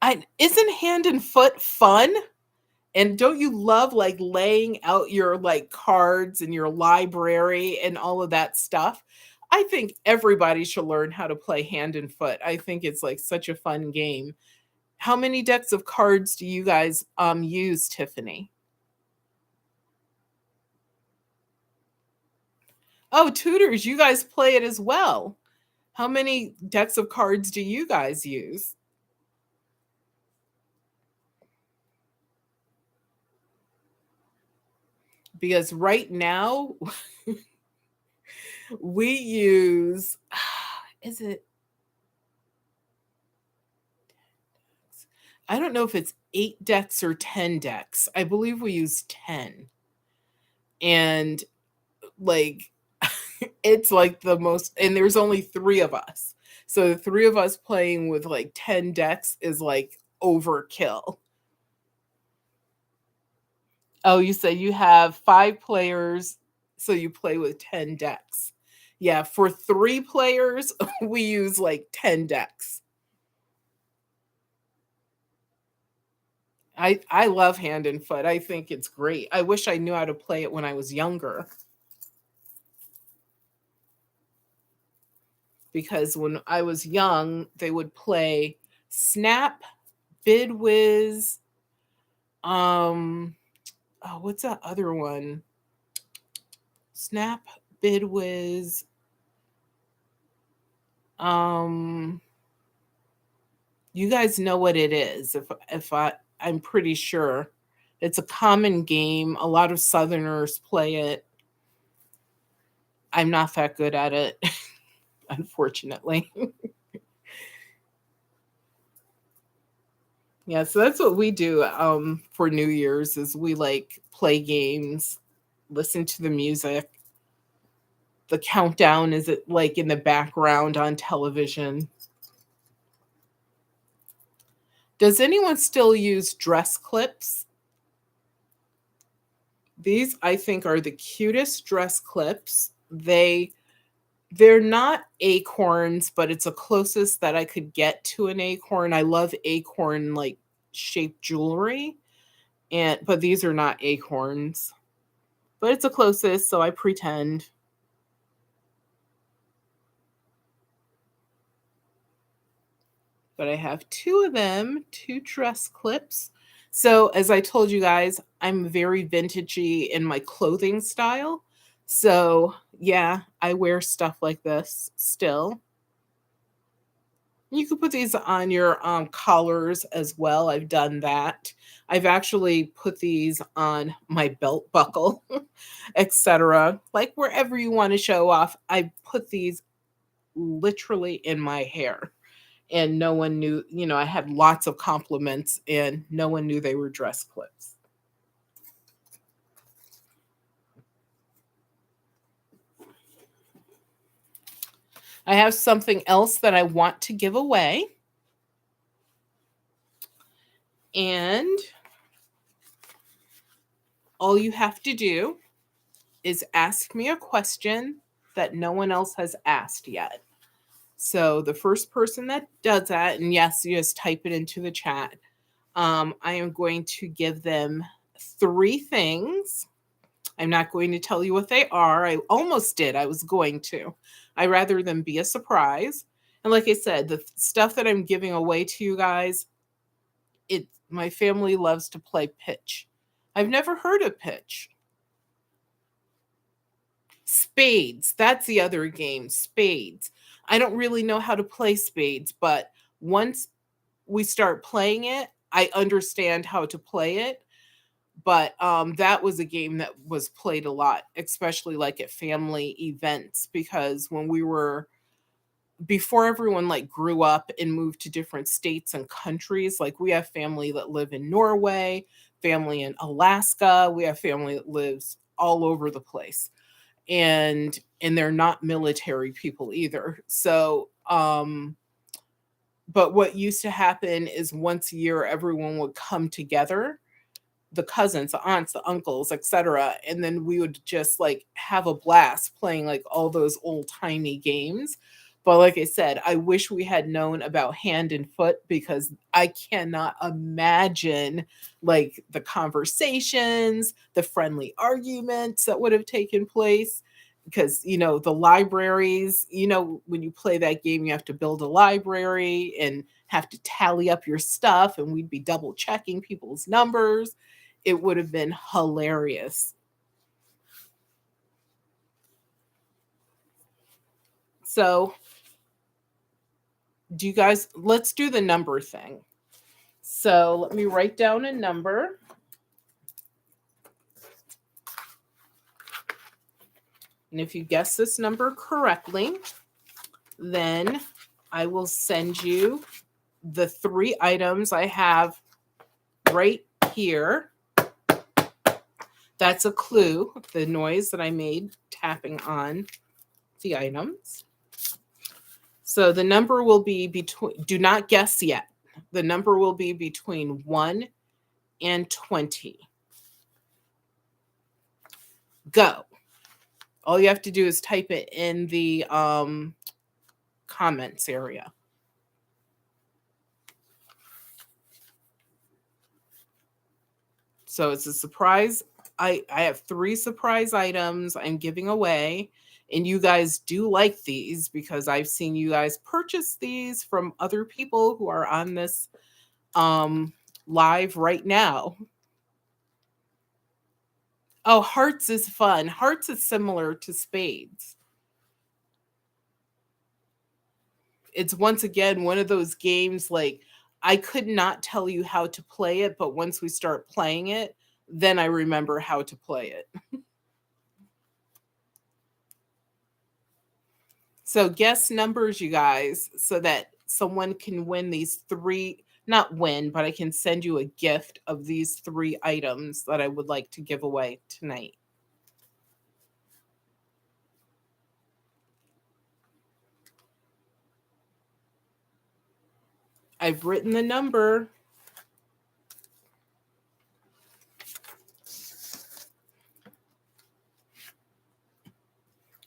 A: I Isn't Hand and Foot fun? And don't you love like laying out your like cards and your library and all of that stuff? I think everybody should learn how to play Hand and Foot. I think it's like such a fun game. How many decks of cards do you guys use, Tiffany? Oh, tutors, you guys play it as well. How many decks of cards do you guys use? Because right now we use is it I don't know if it's 8 decks or 10 decks. I believe we use 10. And like it's like the most, and there's only 3 of us. So the 3 of us playing with like 10 decks is like overkill. Oh, you said you have 5 players, so you play with 10 decks. Yeah, for 3 players, we use like 10 decks. I love Hand and Foot. I think it's great. I wish I knew how to play it when I was younger. Because when I was young, they would play Snap, Bidwiz, um, oh, what's that other one? Snap, Bidwiz, um, you guys know what it is. I'm pretty sure it's a common game. A lot of Southerners play it. I'm not that good at it, unfortunately. Yeah, so that's what we do for New Year's is we like play games, listen to the music. The countdown is it like in the background on television. Does anyone still use dress clips? These I think are the cutest dress clips. They're not acorns, but it's the closest that I could get to an acorn. I love acorn like shaped jewelry, and but these are not acorns. But it's the closest, so I pretend. But I have 2 of them, 2 dress clips. So, as I told you guys, I'm very vintagey in my clothing style. So, yeah, I wear stuff like this still. You could put these on your collars as well. I've done that. I've actually put these on my belt buckle, etc. Like wherever you want to show off, I put these literally in my hair. And no one knew, I had lots of compliments and no one knew they were dress clips. I have something else that I want to give away. And all you have to do is ask me a question that no one else has asked yet. So the first person that does that, and yes, you just type it into the chat, I am going to give them 3 things. I'm not going to tell you what they are. I almost did. I was going to. I rather them be a surprise. And like I said, the stuff that I'm giving away to you guys, my family loves to play pitch. I've never heard of pitch. Spades. That's the other game. Spades. I don't really know how to play spades, but once we start playing it, I understand how to play it. But that was a game that was played a lot, especially like at family events, because when we were before everyone like grew up and moved to different states and countries, like we have family that live in Norway, family in Alaska, we have family that lives all over the place. And they're not military people either. So but what used to happen is once a year everyone would come together, the cousins, the aunts, the uncles, etc. And then we would just like have a blast playing like all those old timey games. But like I said, I wish we had known about hand and foot because I cannot imagine like the conversations, the friendly arguments that would have taken place. Because, the libraries, when you play that game, you have to build a library and have to tally up your stuff, and we'd be double checking people's numbers. It would have been hilarious. So, let's do the number thing. So, let me write down a number. And if you guess this number correctly, then I will send you the 3 items I have right here. That's a clue, the noise that I made tapping on the items. So the number will be between, do not guess yet. The number will be between 1 and 20. Go. All you have to do is type it in the comments area. So it's a surprise. I have 3 surprise items I'm giving away. And you guys do like these because I've seen you guys purchase these from other people who are on this live right now. Oh, hearts is fun. Hearts is similar to spades. It's once again one of those games like I could not tell you how to play it, but once we start playing it, then I remember how to play it. So guess numbers, you guys, so that someone can win these 3, not win, but I can send you a gift of these 3 items that I would like to give away tonight. I've written the number.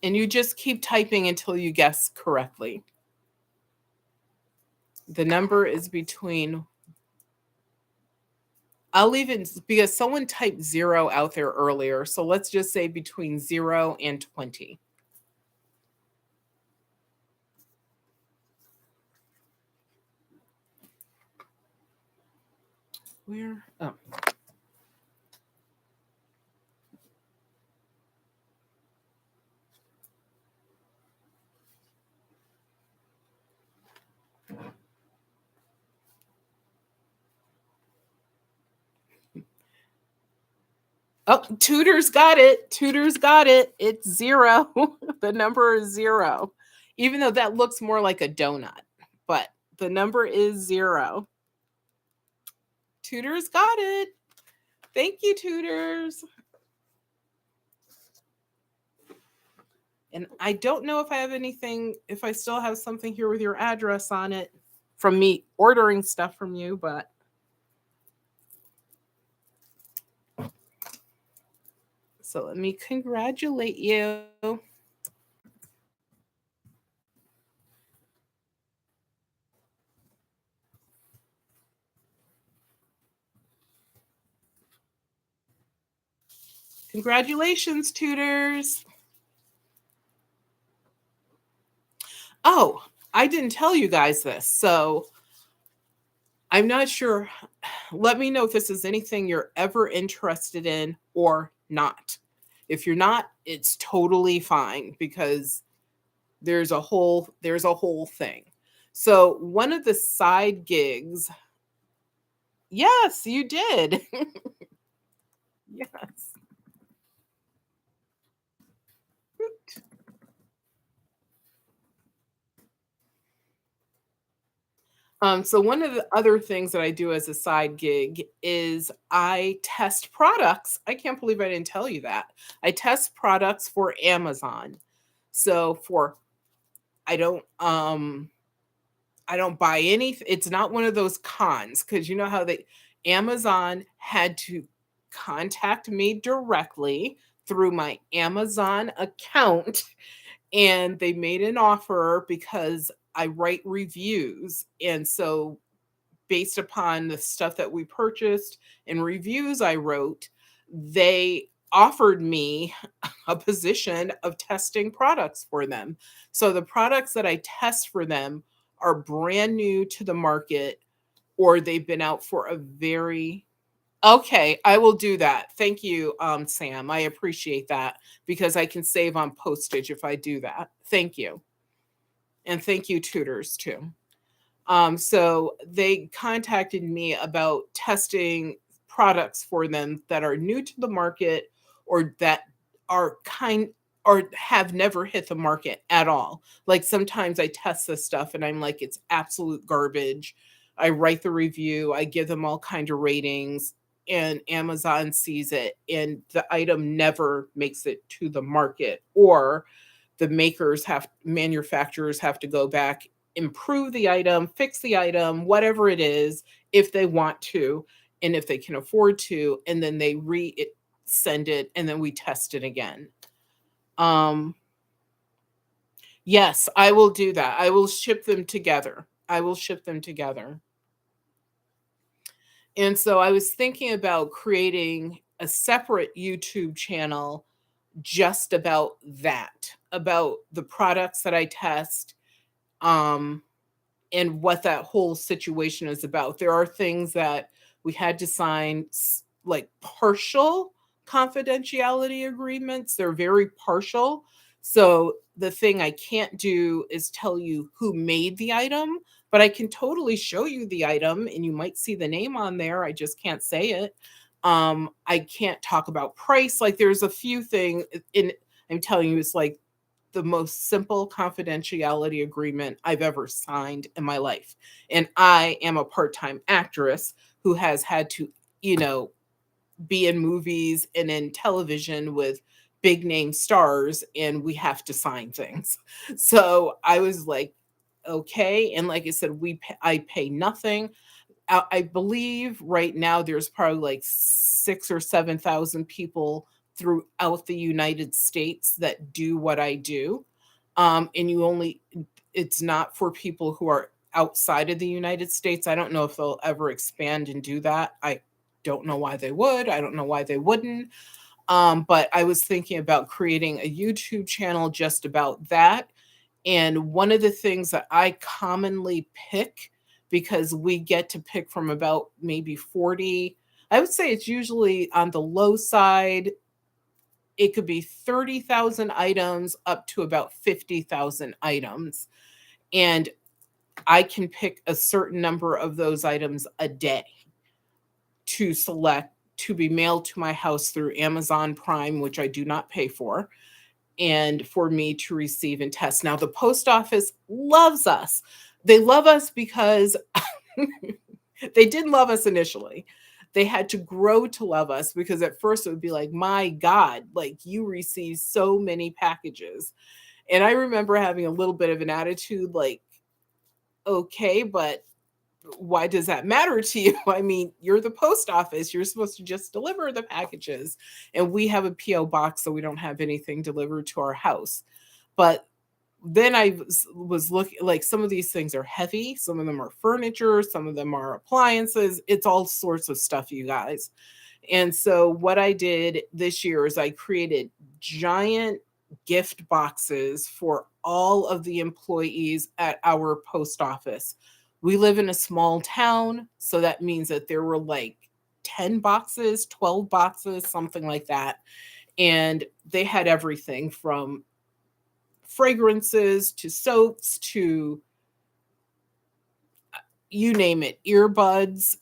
A: And you just keep typing until you guess correctly. The number is between, I'll even, because someone typed 0 out there earlier. So let's just say between 0 and 20. Where? Oh. Oh, Tudor's got it. Tudor's got it. It's 0. The number is 0. Even though that looks more like a donut, but the number is 0. Tudor's got it. Thank you, Tudors. And I don't know if I have anything, if I still have something here with your address on it from me ordering stuff from you, but so let me congratulate you. Congratulations, Tudors. Oh, I didn't tell you guys this. So I'm not sure. Let me know if this is anything you're ever interested in or not. If you're not, it's totally fine because there's a whole thing. So one of the side gigs, yes, you did. Yes. So one of the other things that I do as a side gig is I test products. I can't believe I didn't tell you that. I test products for Amazon. So for I don't buy any, it's not one of those cons because you know how they Amazon had to contact me directly through my Amazon account and they made an offer because I write reviews. And so based upon the stuff that we purchased and reviews I wrote, they offered me a position of testing products for them. So the products that I test for them are brand new to the market or they've been out for a very okay, I will do that. Thank you, Sam. I appreciate that because I can save on postage if I do that. Thank you. And thank you, tutors, too. So they contacted me about testing products for them that are new to the market or that are kind or have never hit the market at all. Like sometimes I test this stuff and I'm like, it's absolute garbage. I write the review, I give them all kind of ratings, and Amazon sees it and the item never makes it to the market or the manufacturers have to go back, improve the item, fix the item, whatever it is, if they want to, and if they can afford to, and then they send it, and then we test it again. Um, yes, I will do that. I will ship them together. I will ship them together. And so I was thinking about creating a separate YouTube channel just about that, about the products that I test, um, and what that whole situation is about. There are things that we had to sign, like partial confidentiality agreements. They're very partial. So the thing I can't do is tell you who made the item, but I can totally show you the item and you might see the name on there. I just can't say it. I can't talk about price. Like there's a few things in I'm telling you, it's like the most simple confidentiality agreement I've ever signed in my life. And I am a part-time actress who has had to, you know, be in movies and in television with big name stars and we have to sign things. So I was like, okay. And like I said, I pay nothing. I believe right now there's probably like 6 or 7 thousand people throughout the United States that do what I do. And it's not for people who are outside of the United States. I don't know if they'll ever expand and do that. I don't know why they would. I don't know why they wouldn't. But I was thinking about creating a YouTube channel just about that. And one of the things that I commonly pick, because we get to pick from about maybe 40, I would say it's usually on the low side. It could be 30,000 items up to about 50,000 items. And I can pick a certain number of those items a day to select to be mailed to my house through Amazon Prime, which I do not pay for, and for me to receive and test. Now, the post office loves us. They love us because they didn't love us initially. They had to grow to love us because at first it would be like, my God, like you receive so many packages. And I remember having a little bit of an attitude like, okay, but why does that matter to you? I mean, you're the post office. You're supposed to just deliver the packages. And we have a P.O. box, so we don't have anything delivered to our house. But then I was looking, like some of these things are heavy, some of them are furniture, some of them are appliances. It's all sorts of stuff, you guys. And so what I did this year is I created giant gift boxes for all of the employees at our post office. We live in a small town, so that means that there were like 10 boxes, 12 boxes, something like that. And they had everything from fragrances to soaps to you name it, earbuds,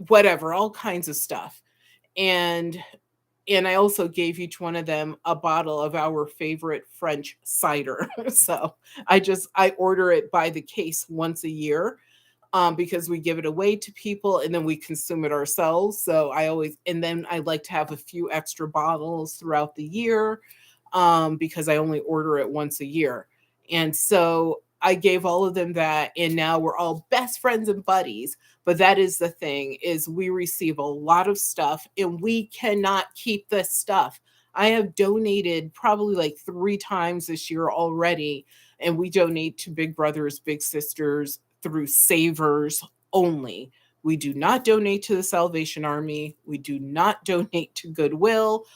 A: whatever, all kinds of stuff. And I also gave each one of them a bottle of our favorite French cider. So I order it by the case once a year, because we give it away to people and then we consume it ourselves. So and then I like to have a few extra bottles throughout the year, because I only order it once a year. And so I gave all of them that, and now we're all best friends and buddies. But that is the thing, is we receive a lot of stuff and we cannot keep this stuff. I have donated probably like 3 times this year already, and we donate to Big Brothers Big Sisters through Savers only. We do not donate to the Salvation Army. We do not donate to Goodwill.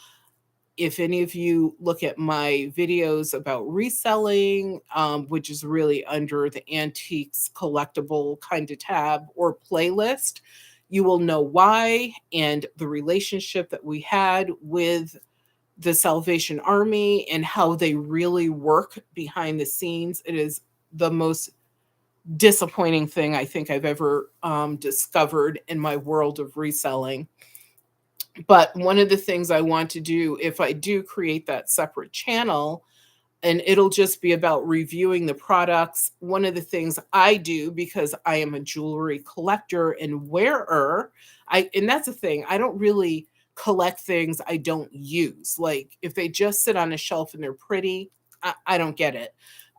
A: If any of you look at my videos about reselling, which is really under the antiques collectible kind of tab or playlist, you will know why, and the relationship that we had with the Salvation Army and how they really work behind the scenes. It is the most disappointing thing I think I've ever discovered in my world of reselling. But one of the things I want to do, if I do create that separate channel, and it'll just be about reviewing the products. One of the things I do, because I am a jewelry collector and wearer, and that's the thing, I don't really collect things I don't use. Like if they just sit on a shelf and they're pretty, I don't get it.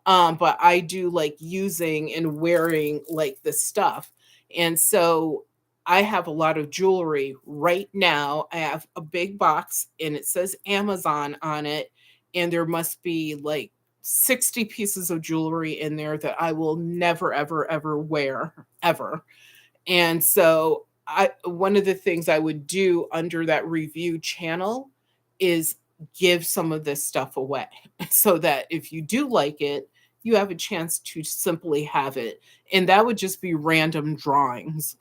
A: But I do like using and wearing like the stuff. And so I have a lot of jewelry right now. I have a big box and it says Amazon on it. And there must be like 60 pieces of jewelry in there that I will never, ever, ever wear, ever. And so one of the things I would do under that review channel is give some of this stuff away so that if you do like it, you have a chance to simply have it. And that would just be random drawings.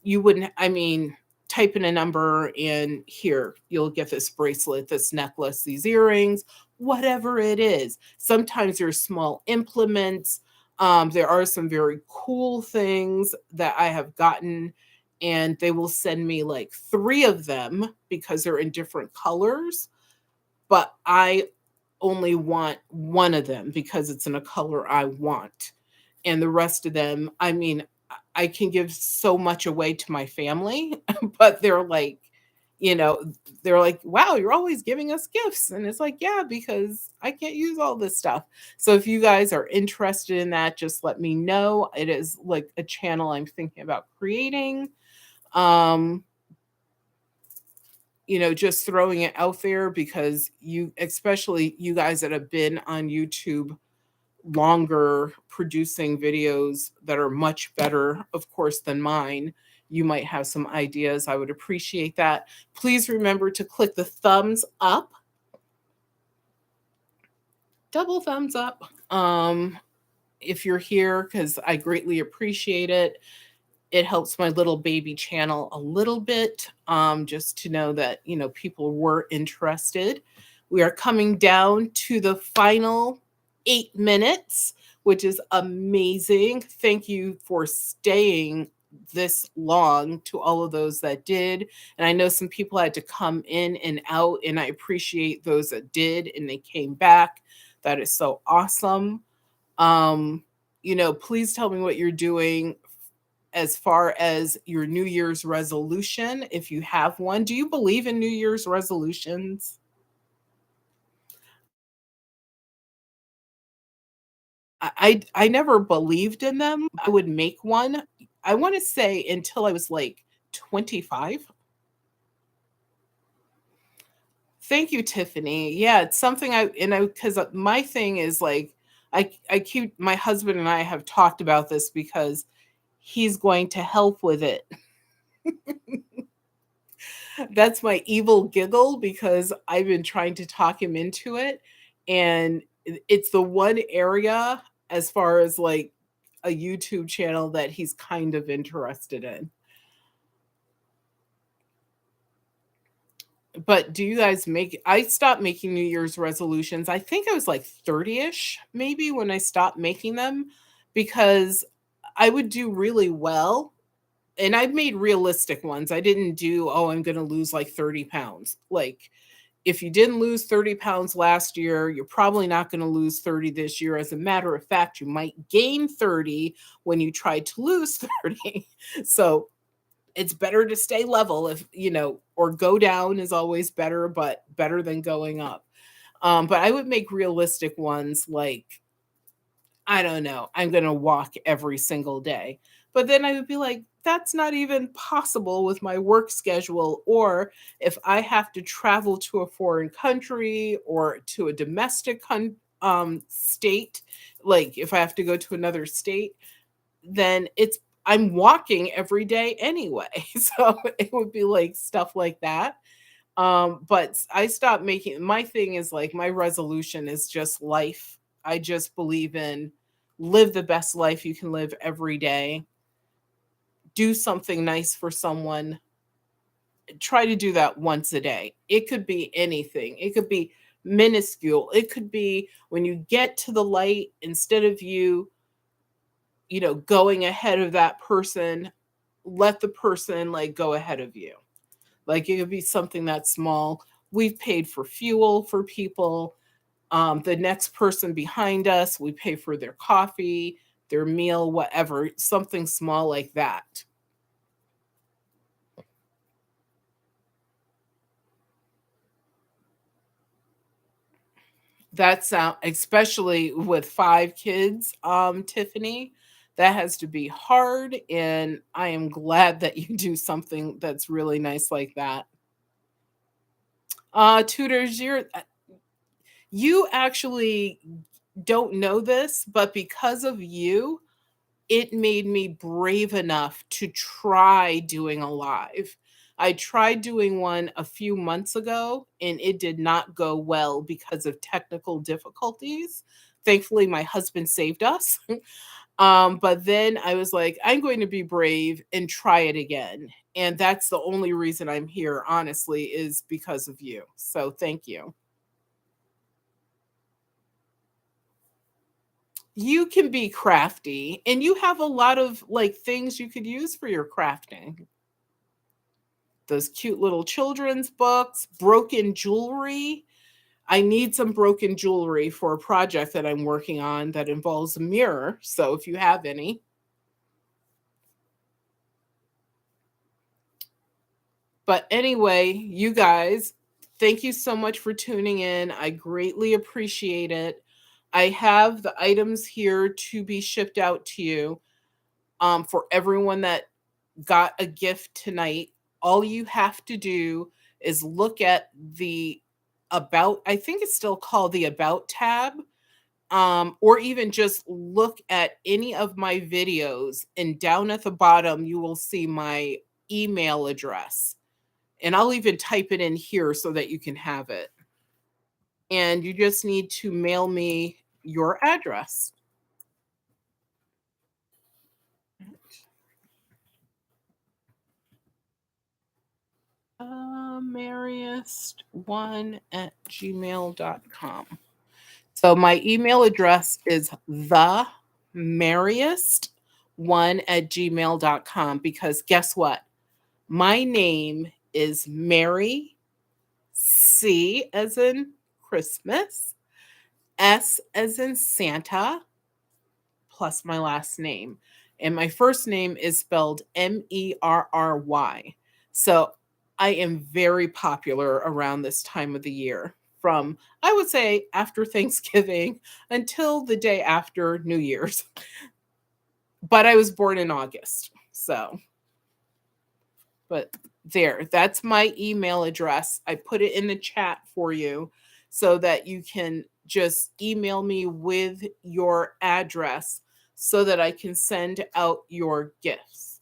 A: You wouldn't, I mean, type in a number and here, you'll get this bracelet, this necklace, these earrings, whatever it is. Sometimes there's small implements. There are some very cool things that I have gotten, and they will send me like 3 of them because they're in different colors. But I only want one of them because it's in a color I want. And the rest of them, I mean, I can give so much away to my family, but you know, they're like, wow, you're always giving us gifts. And it's like, yeah, because I can't use all this stuff. So if you guys are interested in that, just let me know. It is like a channel I'm thinking about creating. Um, just throwing it out there because especially you guys that have been on YouTube longer, producing videos that are much better, of course, than mine, you might have some ideas. I would appreciate that. Please remember to click the thumbs up, double thumbs up, if you're here, because I greatly appreciate it. It helps my little baby channel a little bit, just to know that, people were interested. We are coming down to the final 8 minutes, which is amazing. Thank you for staying this long to all of those that did. And I know some people had to come in and out, and I appreciate those that did and they came back. That is so awesome. Um, please tell me what you're doing as far as your New Year's resolution, if you have one. Do you believe in New Year's resolutions? I never believed in them. I would make one. I want to say until I was like 25. Thank you, Tiffany. Yeah, it's something because my thing is like I keep my husband and I have talked about this because he's going to help with it. That's my evil giggle because I've been trying to talk him into it, and it's the one area as far as like a YouTube channel that he's kind of interested in. But do you guys I stopped making New Year's resolutions. I think I was like 30ish maybe when I stopped making them because I would do really well. And I've made realistic ones. I didn't do, oh, I'm going to lose like 30 pounds. Like, if you didn't lose 30 pounds last year, you're probably not going to lose 30 this year. As a matter of fact, you might gain 30 when you try to lose 30. So it's better to stay level or go down is always better, but better than going up. But I would make realistic ones like, I don't know, I'm going to walk every single day. But then I would be like, that's not even possible with my work schedule. Or if I have to travel to a foreign country or to a domestic state, like if I have to go to another state, then I'm walking every day anyway. So it would be like stuff like that. But I stopped making my thing is like my resolution is just life. I just believe in live the best life you can live every day. Do something nice for someone. Try to do that once a day. It could be anything. It could be minuscule. It could be when you get to the light, instead of going ahead of that person, let the person like go ahead of you. Like it could be something that's small. We've paid for fuel for people. The next person behind us, we pay for their coffee, their meal, whatever, something small like that. That sound, especially with 5 kids, Tiffany, that has to be hard. And I am glad that you do something that's really nice like that. Tutors, you actually don't know this, but because of you, it made me brave enough to try doing a live. I tried doing one a few months ago and it did not go well because of technical difficulties. Thankfully, my husband saved us. But then I was like, I'm going to be brave and try it again. And that's the only reason I'm here, honestly, is because of you. So thank you. You can be crafty and you have a lot of like things you could use for your crafting. Those cute little children's books, broken jewelry. I need some broken jewelry for a project that I'm working on that involves a mirror. So if you have any. But anyway, you guys, thank you so much for tuning in. I greatly appreciate it. I have the items here to be shipped out to you for everyone that got a gift tonight. All you have to do is look at the about, I think it's still called the about tab, or even just look at any of my videos. And down at the bottom, you will see my email address. And I'll even type it in here so that you can have it. And you just need to mail me your address. Merriest1 at gmail.com. So my email address is the merriest 1@gmail.com, because guess what? My name is Mary, C as in Christmas, S as in Santa, plus my last name. And my first name is spelled Merry. So I am very popular around this time of the year, from, I would say, after Thanksgiving until the day after New Year's. But I was born in August. So, but there, that's my email address. I put it in the chat for you so that you can just email me with your address so that I can send out your gifts.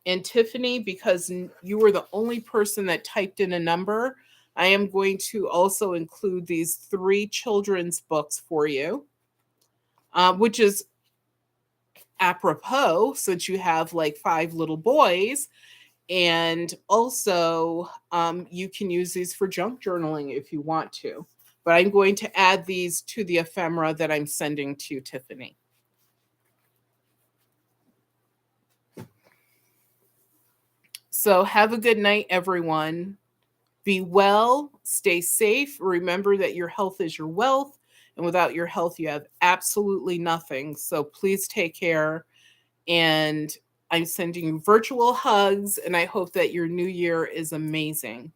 A: And Tiffany, because you were the only person that typed in a number, I am going to also include these 3 children's books for you, which is apropos since you have like 5 little boys. And also, you can use these for junk journaling if you want to. But I'm going to add these to the ephemera that I'm sending to Tiffany. So have a good night, everyone. Be well, stay safe. Remember that your health is your wealth, and without your health, you have absolutely nothing. So please take care. And I'm sending you virtual hugs, and I hope that your new year is amazing.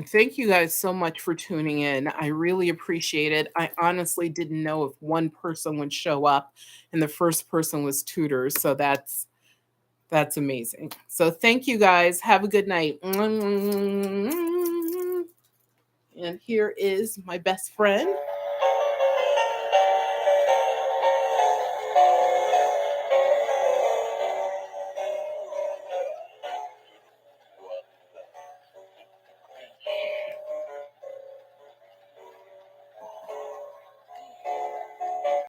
A: Thank you guys so much for tuning in. I really appreciate it. I honestly didn't know if one person would show up, and the first person was tutors. So that's amazing. So thank you guys. Have a good night. And here is my best friend.